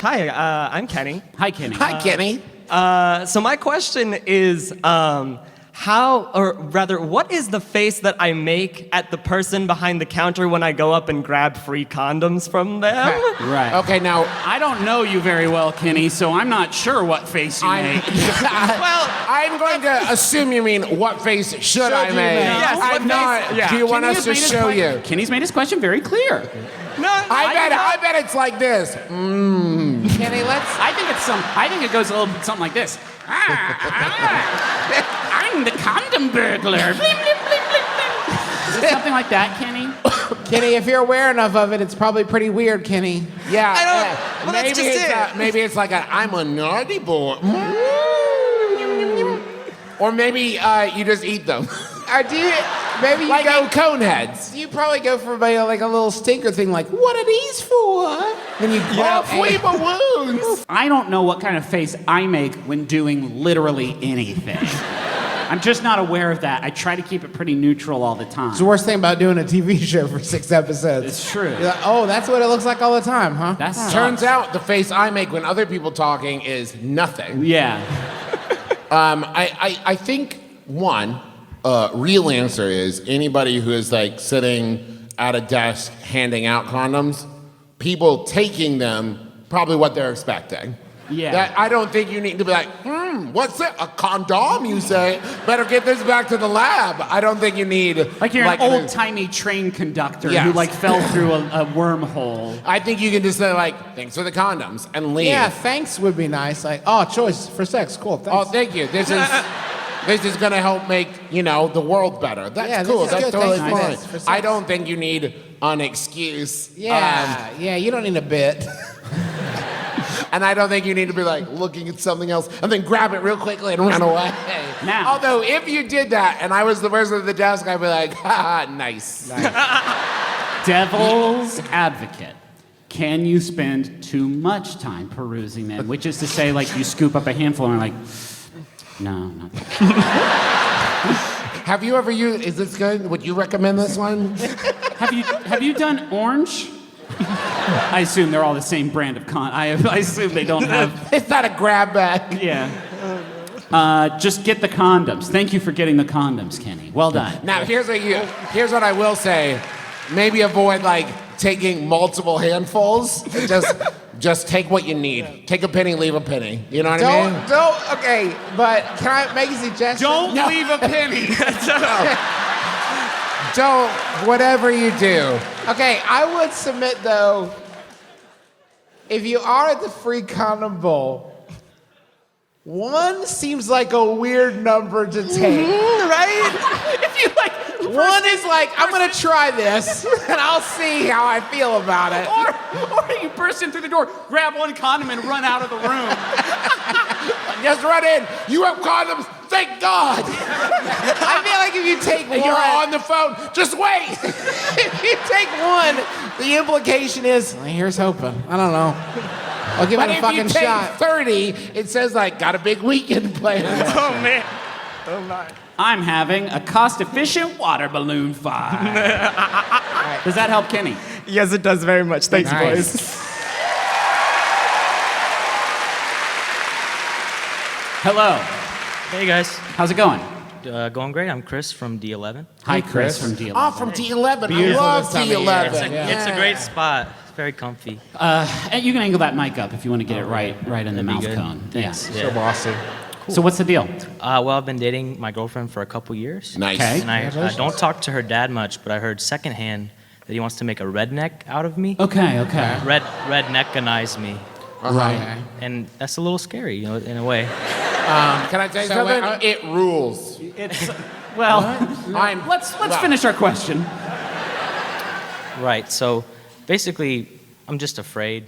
Hi, I'm Kenny. Hi, Kenny. Hi, Kenny. So my question is, what is the face that I make at the person behind the counter when I go up and grab free condoms from them? Right. Okay, now I don't know you very well, Kenny, so I'm not sure what face you make. I'm going to assume you mean what face should I you make? make? Yes, what I'm not. face- yeah. Do you want Kenny us has to made his show que- you? Kenny's made his question very clear. No, I bet it's like this. Kenny, let's. I think it goes a little something like this. I'm the condom burglar. Bling, bling, bling, bling, bling. Is it something like that, Kenny? Kenny, if you're aware enough of it, it's probably pretty weird, Kenny. Yeah. I don't- well, that's maybe just it's it. maybe it's like I'm a naughty boy. Or maybe you just eat them. Maybe you Like go. in cone heads. You probably go for like a little stinker thing, like, what are these for? Then you Flea my wounds. I don't know what kind of face I make when doing literally anything. I'm just not aware of that. I try to keep it pretty neutral all the time. It's the worst thing about doing a TV show for 6 episodes. It's true. You're like, oh, that's what it looks like all the time, huh? That sucks. Turns out the face I make when other people talking is nothing. Yeah. I think one real answer is anybody who is like sitting at a desk handing out condoms, people taking them probably what they're expecting. Yeah. That I don't think you need to be like, what's it? A condom, you say? Better get this back to the lab. I don't think you need Like you're an old-timey train conductor Yes. who fell through a wormwormole. I think you can just say like, thanks for the condoms and leave. Yeah, thanks would be nice. Like, oh, choice for sex. Cool, Oh, thanks. thank you. This is gonna help make the world better. That's Yeah, this cool. is That's good. totally Thanks for fine. this, for sex. I don't think you need an excuse. Yeah, you don't need a bit. And I don't think you need to be like looking at something else and then grab it real quickly and run away. Now. Although if you did that and I was the person at the desk, I'd be like, haha, nice. Devil's advocate. Can you spend too much time perusing them? Which is to say, you scoop up a handful and are like, no, not that. Have you ever used? Is this good? Would you recommend this one? Have you done orange? I assume they're all the same brand of I assume they don't have. It's not a grab bag. Yeah. Just get the condoms. Thank you for getting the condoms, Kenny. Well done. Now here's what I will say. Maybe avoid taking multiple handfuls. Just take what you need. Take a penny, leave a penny. You know what I mean? Okay, but can I make a suggestion? Don't leave a penny. Don't, whatever you do. Okay, I would submit though, if you are at the free condom bowl, 1 seems like a weird number to take. right? If you 1 is like, I'm gonna try this, and I'll see how I feel about it. or you burst in through the door, grab one condom, and run out of the room. Just run in. You have condoms. Thank God. I feel like if you take And 1, you're on the phone. Just wait. if you take 1, the implication is, well, here's hoping. I don't know. I'll give But it a if fucking you take shot. 30, it says got a big weekend planned. Oh man. Oh my. I'm having a cost-efficient water balloon fight. Does that help Kenny? Yes, it does very much. Thanks, Nice. boys. Hello. Hey guys. How's it going? Going great. I'm Chris from D11. Hi, Chris from D11. Oh, from D11. Beautiful I love this time of year. D11. It's a great spot. It's very comfy. And you can angle that mic up if you want to get it right in the That'd be mouth good. cone. Yes. So bossy. So what's the deal? Well, I've been dating my girlfriend for a couple years. Nice. Okay. And I don't talk to her dad much, but I heard secondhand that he wants to make a redneck out of me. Okay. Redneckanize me. Right. And that's a little scary, you know, in a way. Can I tell you So, something? It rules. It's well. Let's finish our question. Right. So basically, I'm just afraid.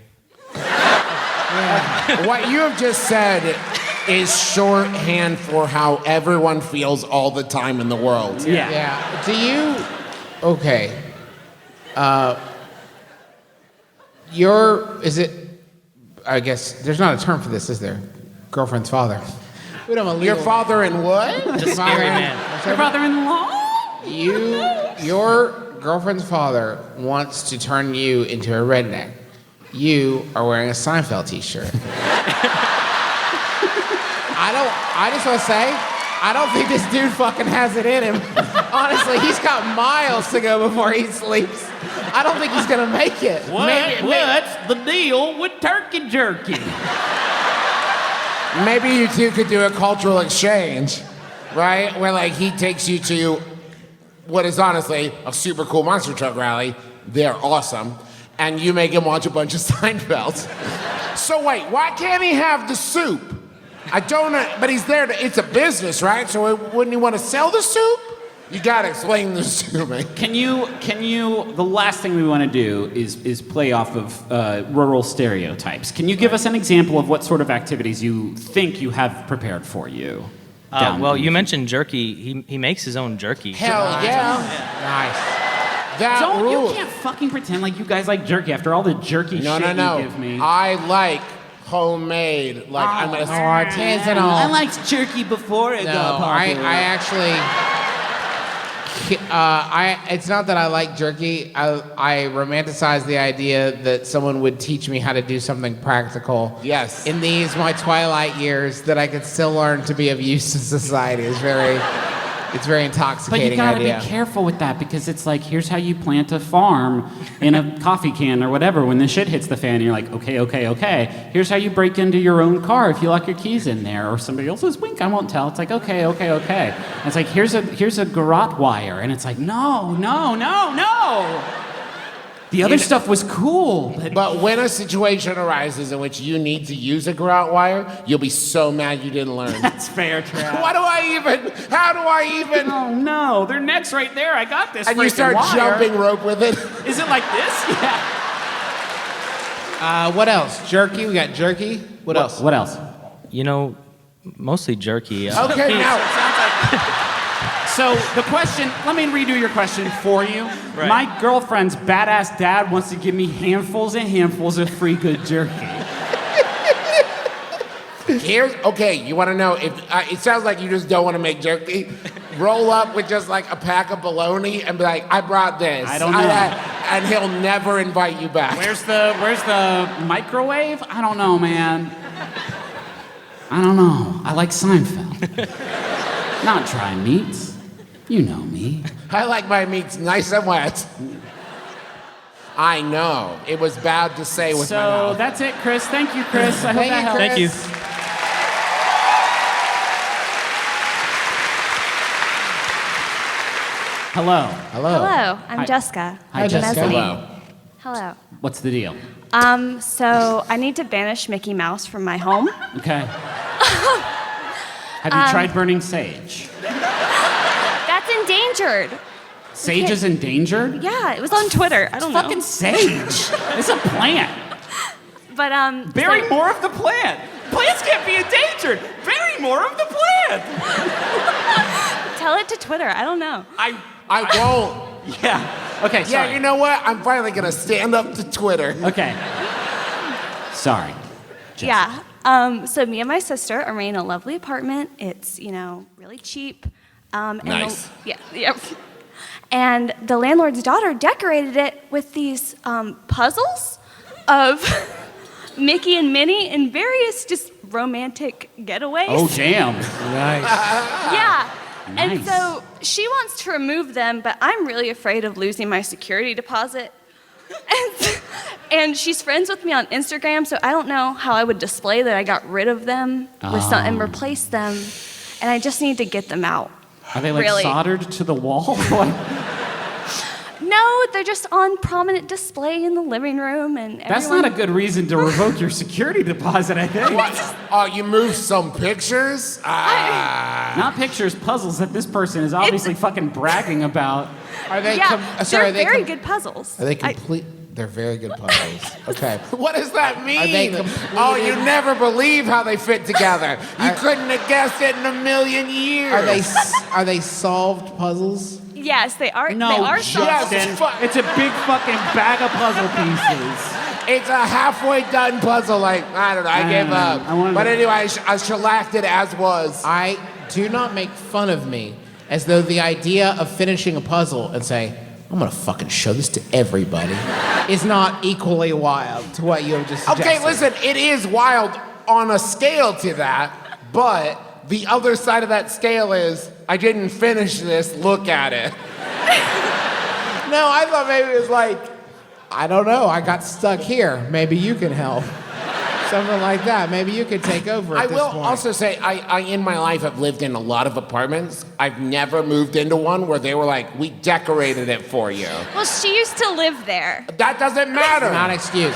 What you have just said is shorthand for how everyone feels all the time in the world. Yeah. Yeah. Do you? Okay. Is it? I guess there's not a term for this, is there? Girlfriend's father. We don't have a Your legal- father and what? The scary man. Your brother-in-law? Your girlfriend's father wants to turn you into a redneck. You are wearing a Seinfeld t-shirt. I just want to say, I don't think this dude fucking has it in him. Honestly, he's got miles to go before he sleeps. I don't think he's gonna make it. What's the deal with turkey jerky? Maybe you two could do a cultural exchange, right? Where like he takes you to what is honestly a super cool monster truck rally. They're awesome. And you make him watch a bunch of Seinfelds. So wait, why can't he have the soup? I don't know, but he's there it's a business, right? So wouldn't he want to sell the soup? You gotta explain this to me. Can you, the last thing we want to do is play off of rural stereotypes. Can you give us an example of what sort of activities you think you have prepared for you? Well, you mentioned jerky. He makes his own jerky. Hell yeah. Nice. That You rules. can't fucking pretend like you guys like jerky after all the jerky No, shit no, no. you give me. I like homemade. Like I'm gonna. Artisanal. I liked jerky before it got No, popular. I actually. It's not that I like jerky. I romanticize the idea that someone would teach me how to do something practical. Yes. In these my twilight years, that I could still learn to be of use to society is very. It's very But intoxicating you gotta idea. be careful with that because it's like, here's how you plant a farm in a coffee can or whatever. When the shit hits the fan, you're like, okay. Here's how you break into your own car if you lock your keys in there, or somebody else's wink, I won't tell. It's like, okay. And it's like, here's a garrote wire, and it's like, no. The other stuff was cool, But when a situation arises in which you need to use a garrote wire, you'll be so mad you didn't learn. that's fair, Trav. How do I even? Oh no, their neck's right there. I got this. And you freaking start wire. jumping rope with it. Is it like this? Yeah. What else? Jerky. We got jerky. What else? What else? You know, mostly jerky. Okay, now. So the question, let me redo your question for you. Right. My girlfriend's badass dad wants to give me handfuls and handfuls of free good jerky. You want to know if it sounds like you just don't want to make jerky. Roll up with just like a pack of bologna and be like, I brought this. I don't know. And he'll never invite you back. Where's the microwave? I don't know, man. I don't know. I like Seinfeld. Not dry meats. You know me. I like my meats nice and wet. I know. It was bad to say with my So mouth. that's it, Chris. Thank you, Chris. I hope Thank that you, helps. Thank you. Hello. Hello, I'm Hi. Jessica. Hi, Jessica. Mezzanine. Hello. Hello. What's the deal? So I need to banish Mickey Mouse from my home. Okay. Have you tried burning sage? That's endangered. Sage is endangered? Yeah, it was on Twitter. I don't know. Fucking sage. It's a plant. But Bury so- more of the plant. Plants can't be endangered. Bury more of the plant. Tell it to Twitter. I don't know. I won't. Yeah. Okay, sorry. Yeah, you know what? I'm finally going to stand up to Twitter. Okay. Sorry. Jessica. Yeah. So me and my sister are in a lovely apartment. It's, really cheap. And Nice. Yep. And the landlord's daughter decorated it with these puzzles of Mickey and Minnie in various just romantic getaways. Oh, damn. Nice. Yeah. And so she wants to remove them, but I'm really afraid of losing my security deposit. And she's friends with me on Instagram, so I don't know how I would display that I got rid of them with some, and replace them. And I just need to get them out. Are they like really. soldered to the wall? No, they're just on prominent display in the living room, and That's not a good reason to revoke your security deposit, I think. What? Oh, you moved some pictures? Not pictures, puzzles that this person is obviously fucking bragging about. Are they? Yeah, Sorry, they're very good puzzles. Are they complete? They're very good puzzles. Okay. What does that mean? Are they completed? Oh, you never believe how they fit together. You couldn't have guessed it in a million years. Are they solved puzzles? Yes, they are. No, they are Justin. solved. It's a big fucking bag of puzzle pieces. It's a halfway done puzzle. Like, I don't know. I gave up. But anyway, I shellacked it as was. I do not make fun of me as though the idea of finishing a puzzle and say, I'm gonna fucking show this to everybody is not equally wild to what you have just suggested. Okay, listen, it is wild on a scale to that, but the other side of that scale is, I didn't finish this, look at it. No, I thought maybe it was like, I don't know, I got stuck here. Maybe you can help. Something like that. Maybe you could take over at I this will point. also say, I in my life have lived in a lot of apartments. I've never moved into one where they were like, we decorated it for you. Well, she used to live there. That doesn't matter. Not an excuse.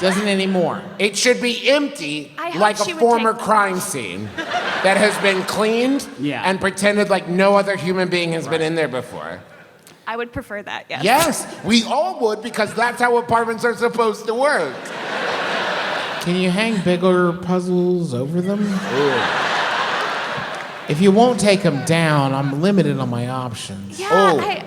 Doesn't anymore. It should be empty, I hope like she a would former take them. crime scene that has been cleaned and pretended like no other human being has been in there before. I would prefer that, yes. Yes, we all would, because that's how apartments are supposed to work. Can you hang bigger puzzles over them? If you won't take them down, I'm limited on my options. Yeah,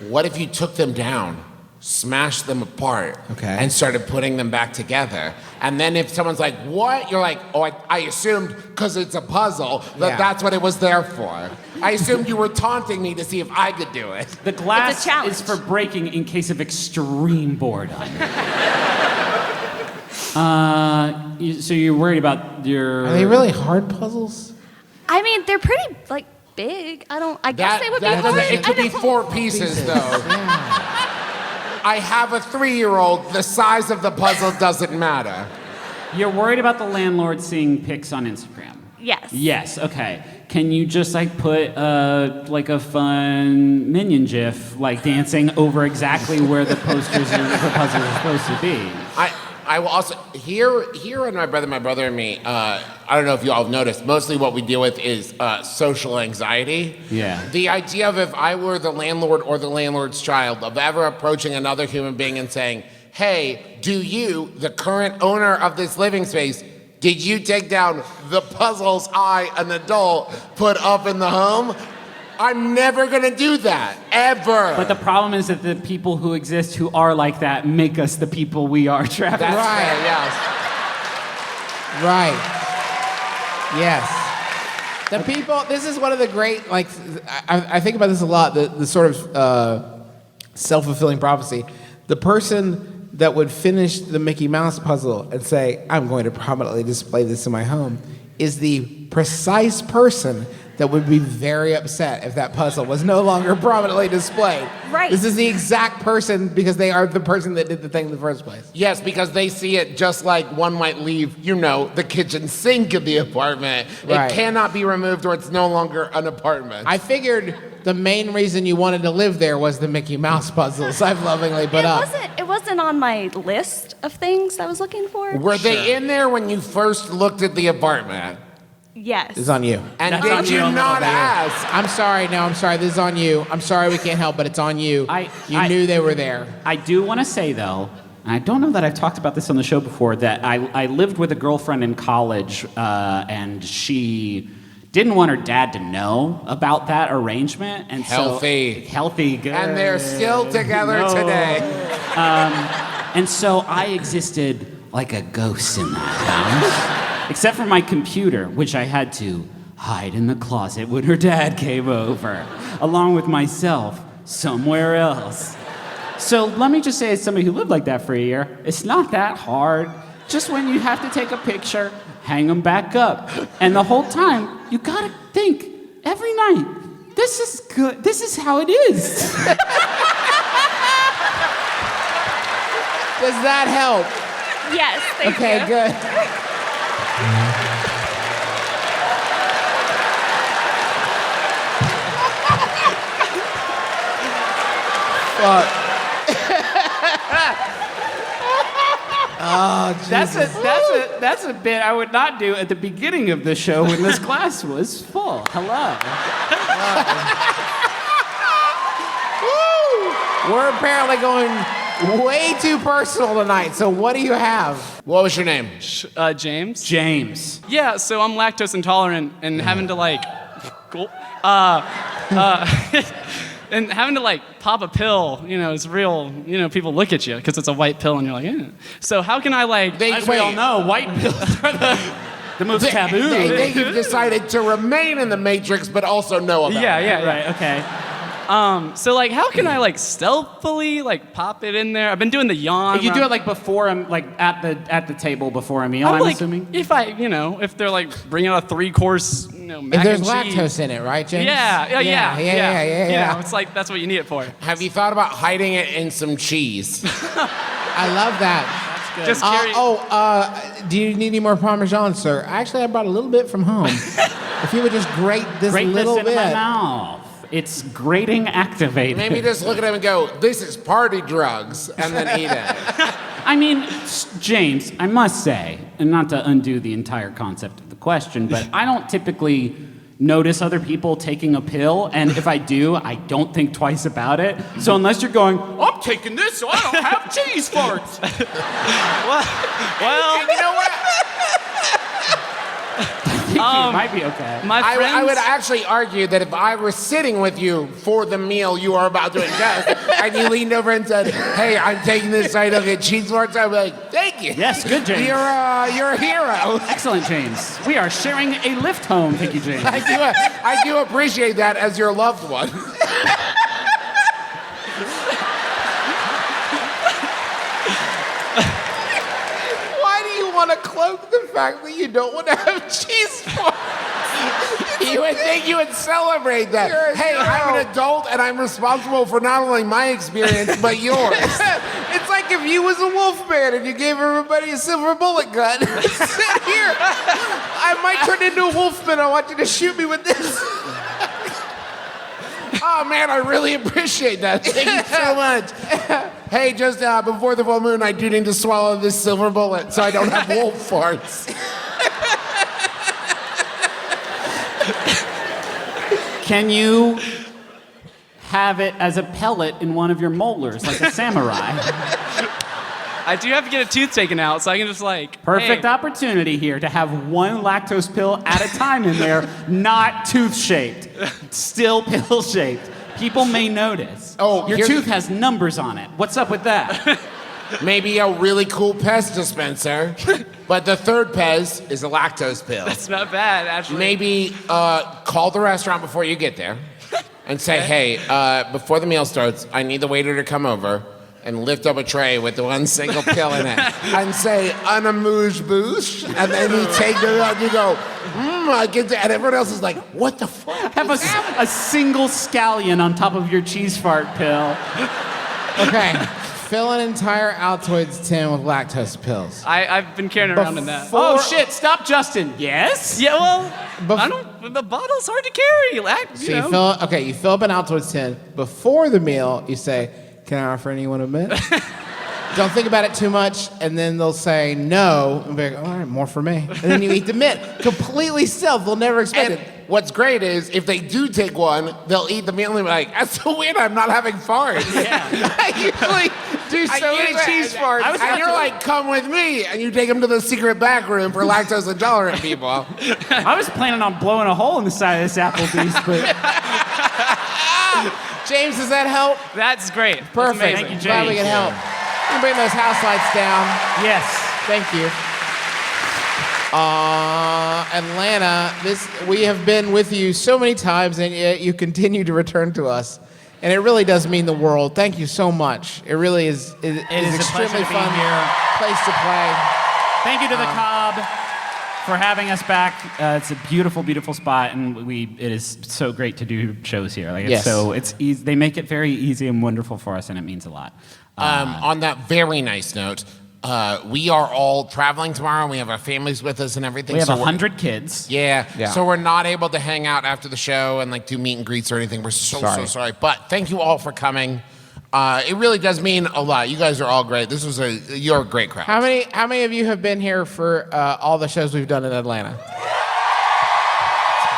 What if you took them down, smashed them apart, Okay. and started putting them back together? And then if someone's like, what? You're like, oh, I assumed, because it's a puzzle, that that's what it was there for. I assumed you were taunting me to see if I could do it. The glass It's a challenge. is for breaking in case of extreme boredom. So you're worried about your... Are they really hard puzzles? I mean, they're pretty, like, big. I guess they would be hard. It could I be don't- 4 pieces, though. I have a 3-year-old. The size of the puzzle doesn't matter. You're worried about the landlord seeing pics on Instagram? Yes. Yes, okay. Can you just like put like a fun minion gif like dancing over exactly where the posters and the puzzles are supposed to be? I will also here in my brother and me. I don't know if you all have noticed. Mostly what we deal with is social anxiety. Yeah. The idea of if I were the landlord or the landlord's child, of ever approaching another human being and saying, "Hey, do you, the current owner of this living space, did you take down the puzzles I, an adult, put up in the home?" I'm never gonna do that, ever. But the problem is that the people who exist who are like that make us the people we are, Travis. That's Right. fair, yes. Right. Yes. The people, this is one of the great, like, I think about this a lot, the sort of self-fulfilling prophecy. The person that would finish the Mickey Mouse puzzle and say, I'm going to prominently display this in my home, is the precise person that would be very upset if that puzzle was no longer prominently displayed. Right. This is the exact person because they are the person that did the thing in the first place. Yes, because they see it just like one might leave, the kitchen sink in the apartment. Right. It cannot be removed or it's no longer an apartment. I figured the main reason you wanted to live there was the Mickey Mouse puzzles I've lovingly put up. It wasn't on my list of things I was looking for. Were they in there when you first looked at the apartment? Yes. It's on you. And That's on did you you. not ask? I'm sorry, this is on you. I'm sorry we can't help, but it's on you. You knew they were there. I do want to say, though, and I don't know that I've talked about this on the show before, that I lived with a girlfriend in college, and she didn't want her dad to know about that arrangement. And Healthy. So, healthy, good. And they're still together No. today. And so I existed like a ghost in that house. Except for my computer, which I had to hide in the closet when her dad came over, along with myself somewhere else. So let me just say, as somebody who lived like that for a year, it's not that hard. Just when you have to take a picture, hang them back up. And the whole time, you gotta think, every night. This is good. This is how it is. Does that help? Yes, thank Okay, you. good. Fuck. Oh, Jesus. That's a bit I would not do at the beginning of the show when this class was full. Hello. We're apparently going way too personal tonight, so what do you have? What was your name? James. James. Yeah, so I'm lactose intolerant and having to like, cool. And having to like pop a pill, is real. People look at you because it's a white pill, and you're like, eh. So how can I like? As we all know, white pills are the most taboo. They've decided to remain in the Matrix, but also know about it. Yeah. Right. Okay. So like, how can I like stealthily like pop it in there? I've been doing the yawn. You where do I'm- it like before at the table before a meal. I'm I'm like, assuming. if they're like bringing out a 3-course, mac If there's and cheese. lactose in it, right, James? Yeah. It's like that's what you need it for. Have you thought about hiding it in some cheese? I love that. Just curious. Do you need any more Parmesan, sir? Actually, I brought a little bit from home. If you would just grate this Grate little this into bit. my mouth. It's grating activated. Maybe just look at him and go, "This is party drugs," and then eat it. I mean, James, I must say, and not to undo the entire concept of the question, but I don't typically notice other people taking a pill, and if I do, I don't think twice about it. So unless you're going, I'm taking this so I don't have cheese farts. Well, You know what? It might be okay. my friends. I would actually argue that if I were sitting with you for the meal you are about to ingest, and you leaned over and said, "Hey, I'm taking this so I don't get cheese farts," I'd be like, "Thank you." Yes, good, James. You're a hero. Excellent, James. We are sharing a lift home. Thank you, James. I do appreciate that as your loved one. Why do you want to cloak the fact that you don't want to have cheese farts? You would think you would celebrate that. You're a Hey, hero. I'm an adult and I'm responsible for not only my experience but yours. It's like if you was a wolf man and you gave everybody a silver bullet gun. Sit here. I might turn into a wolfman. I want you to shoot me with this. Oh man, I really appreciate that. Thank you so much. Hey, just before the full moon, I do need to swallow this silver bullet so I don't have wolf farts. Can you have it as a pellet in one of your molars, like a samurai? I do have to get a tooth taken out, so I can just like. Perfect hey. opportunity here to have one lactose pill at a time in there, not tooth-shaped, still pill-shaped. People may notice. Oh, your here's- tooth has numbers on it. What's up with that? Maybe a really cool Pez dispenser, but the third Pez is a lactose pill. It's not bad, actually. Maybe call the restaurant before you get there and say, "Hey, before the meal starts, I need the waiter to come over and lift up a tray with the one single pill in it and say, un amuse-bouche," and then you take it out and you go, I get to, and everyone else is like, "What the fuck?" Have a single scallion on top of your cheese fart pill. Okay. Fill an entire Altoids tin with lactose pills. I've been carrying around in that. Before- Oh shit! Stop, Justin. Yes. Yeah, well, Bef- I don't. The bottle's hard to carry. So you fill up an Altoids tin. Before the meal, you say, "Can I offer anyone a mint?" Don't think about it too much, and then they'll say no, and be like, "All right, more for me." And then you eat the mint. Completely self. They'll never expect And it. what's great is if they do take one, they'll eat the meal and they'll be like, "That's so weird, I'm not having farts." I usually do so many cheese farts. And you're like, "Come with me," and you take them to the secret back room for lactose intolerant people. I was planning on blowing a hole in the side of this Applebee's, but James, does that help? That's great. That's Perfect. amazing. Thank you, Glad we James. can help. You can bring those house lights down. yes. Thank you. Atlanta, we have been with you so many times, and yet you continue to return to us. And it really does mean the world. Thank you so much. It really is. It is a pleasure extremely to be fun here. place to play. Thank you to the Cobb for having us back. It's a beautiful, beautiful spot, and it is so great to do shows here. Like, Yes. it's easy. They make it very easy and wonderful for us, and it means a lot. On that very nice note, we are all traveling tomorrow, and we have our families with us and everything. We have so 100 kids. Yeah. Yeah. So we're not able to hang out after the show and like do meet and greets or anything. We're so sorry. But thank you all for coming. It really does mean a lot. You guys are all great. You're a great crowd. How many of you have been here for all the shows we've done in Atlanta?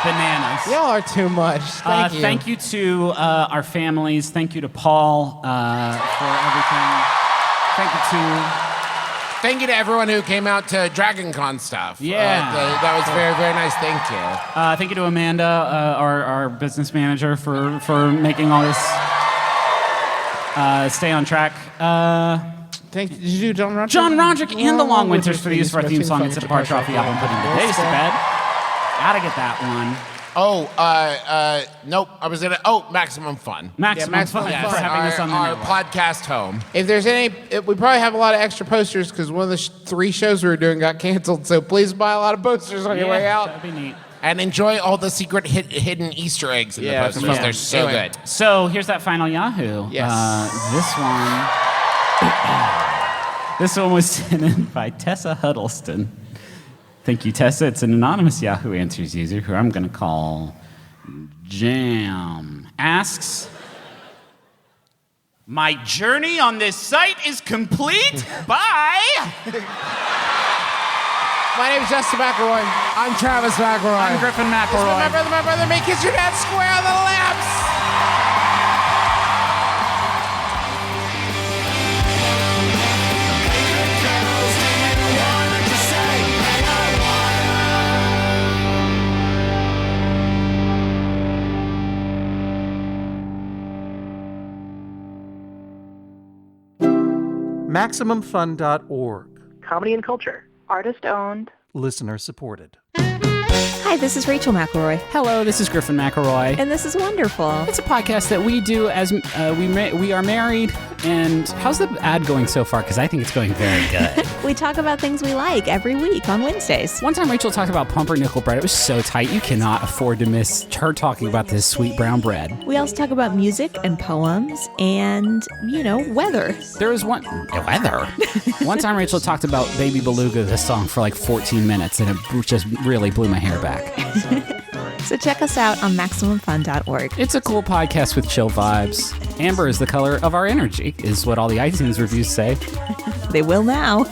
Bananas. Y'all are too much. Thank you. Thank you to our families. Thank you to Paul for everything. Thank you to everyone who came out to Dragon Con stuff. Yeah. That was very, very nice. Thank you. Thank you to Amanda, our business manager, for making all this stay on track. Did you do John Roderick? John Roderick and the Long Winters for the use of our theme song and set apart off the album Putting the Days to Bed. Gotta get that one. Nope. I was Maximum Fun. Maximum Fun. Fun. For having us on the Our network. podcast home. If there's we probably have a lot of extra posters because one of the 3 shows we were doing got canceled. So please buy a lot of posters on your way out. That'd be neat. And enjoy all the secret hidden Easter eggs in the posters. yeah. They're so Anyway. good. So here's that final Yahoo. Yes. This one was sent in by Tessa Huddleston. Thank you, Tessa. It's an anonymous Yahoo Answers user who I'm going to call Jam. Asks, my journey on this site is complete. Bye. My name's Justin McElroy. I'm Travis McElroy. I'm Griffin McElroy. My brother, make Kiss Your Dad square on the laps. MaximumFun.org. Comedy and culture. Artist owned. Listener supported. Hi, this is Rachel McElroy. Hello, this is Griffin McElroy. And this is wonderful. It's a podcast that we do as we are married. And how's the ad going so far? Because I think it's going very good. We talk about things we like every week on Wednesdays. One time Rachel talked about pumpernickel bread. It was so tight. You cannot afford to miss her talking about this sweet brown bread. We also talk about music and poems and, weather. There was one time Rachel talked about Baby Beluga, the song, for like 14 minutes, and it just really blew my hair back. So check us out on MaximumFun.org. It's a cool podcast with chill vibes. Amber is the color of our energy, is what all the iTunes reviews say. They will now.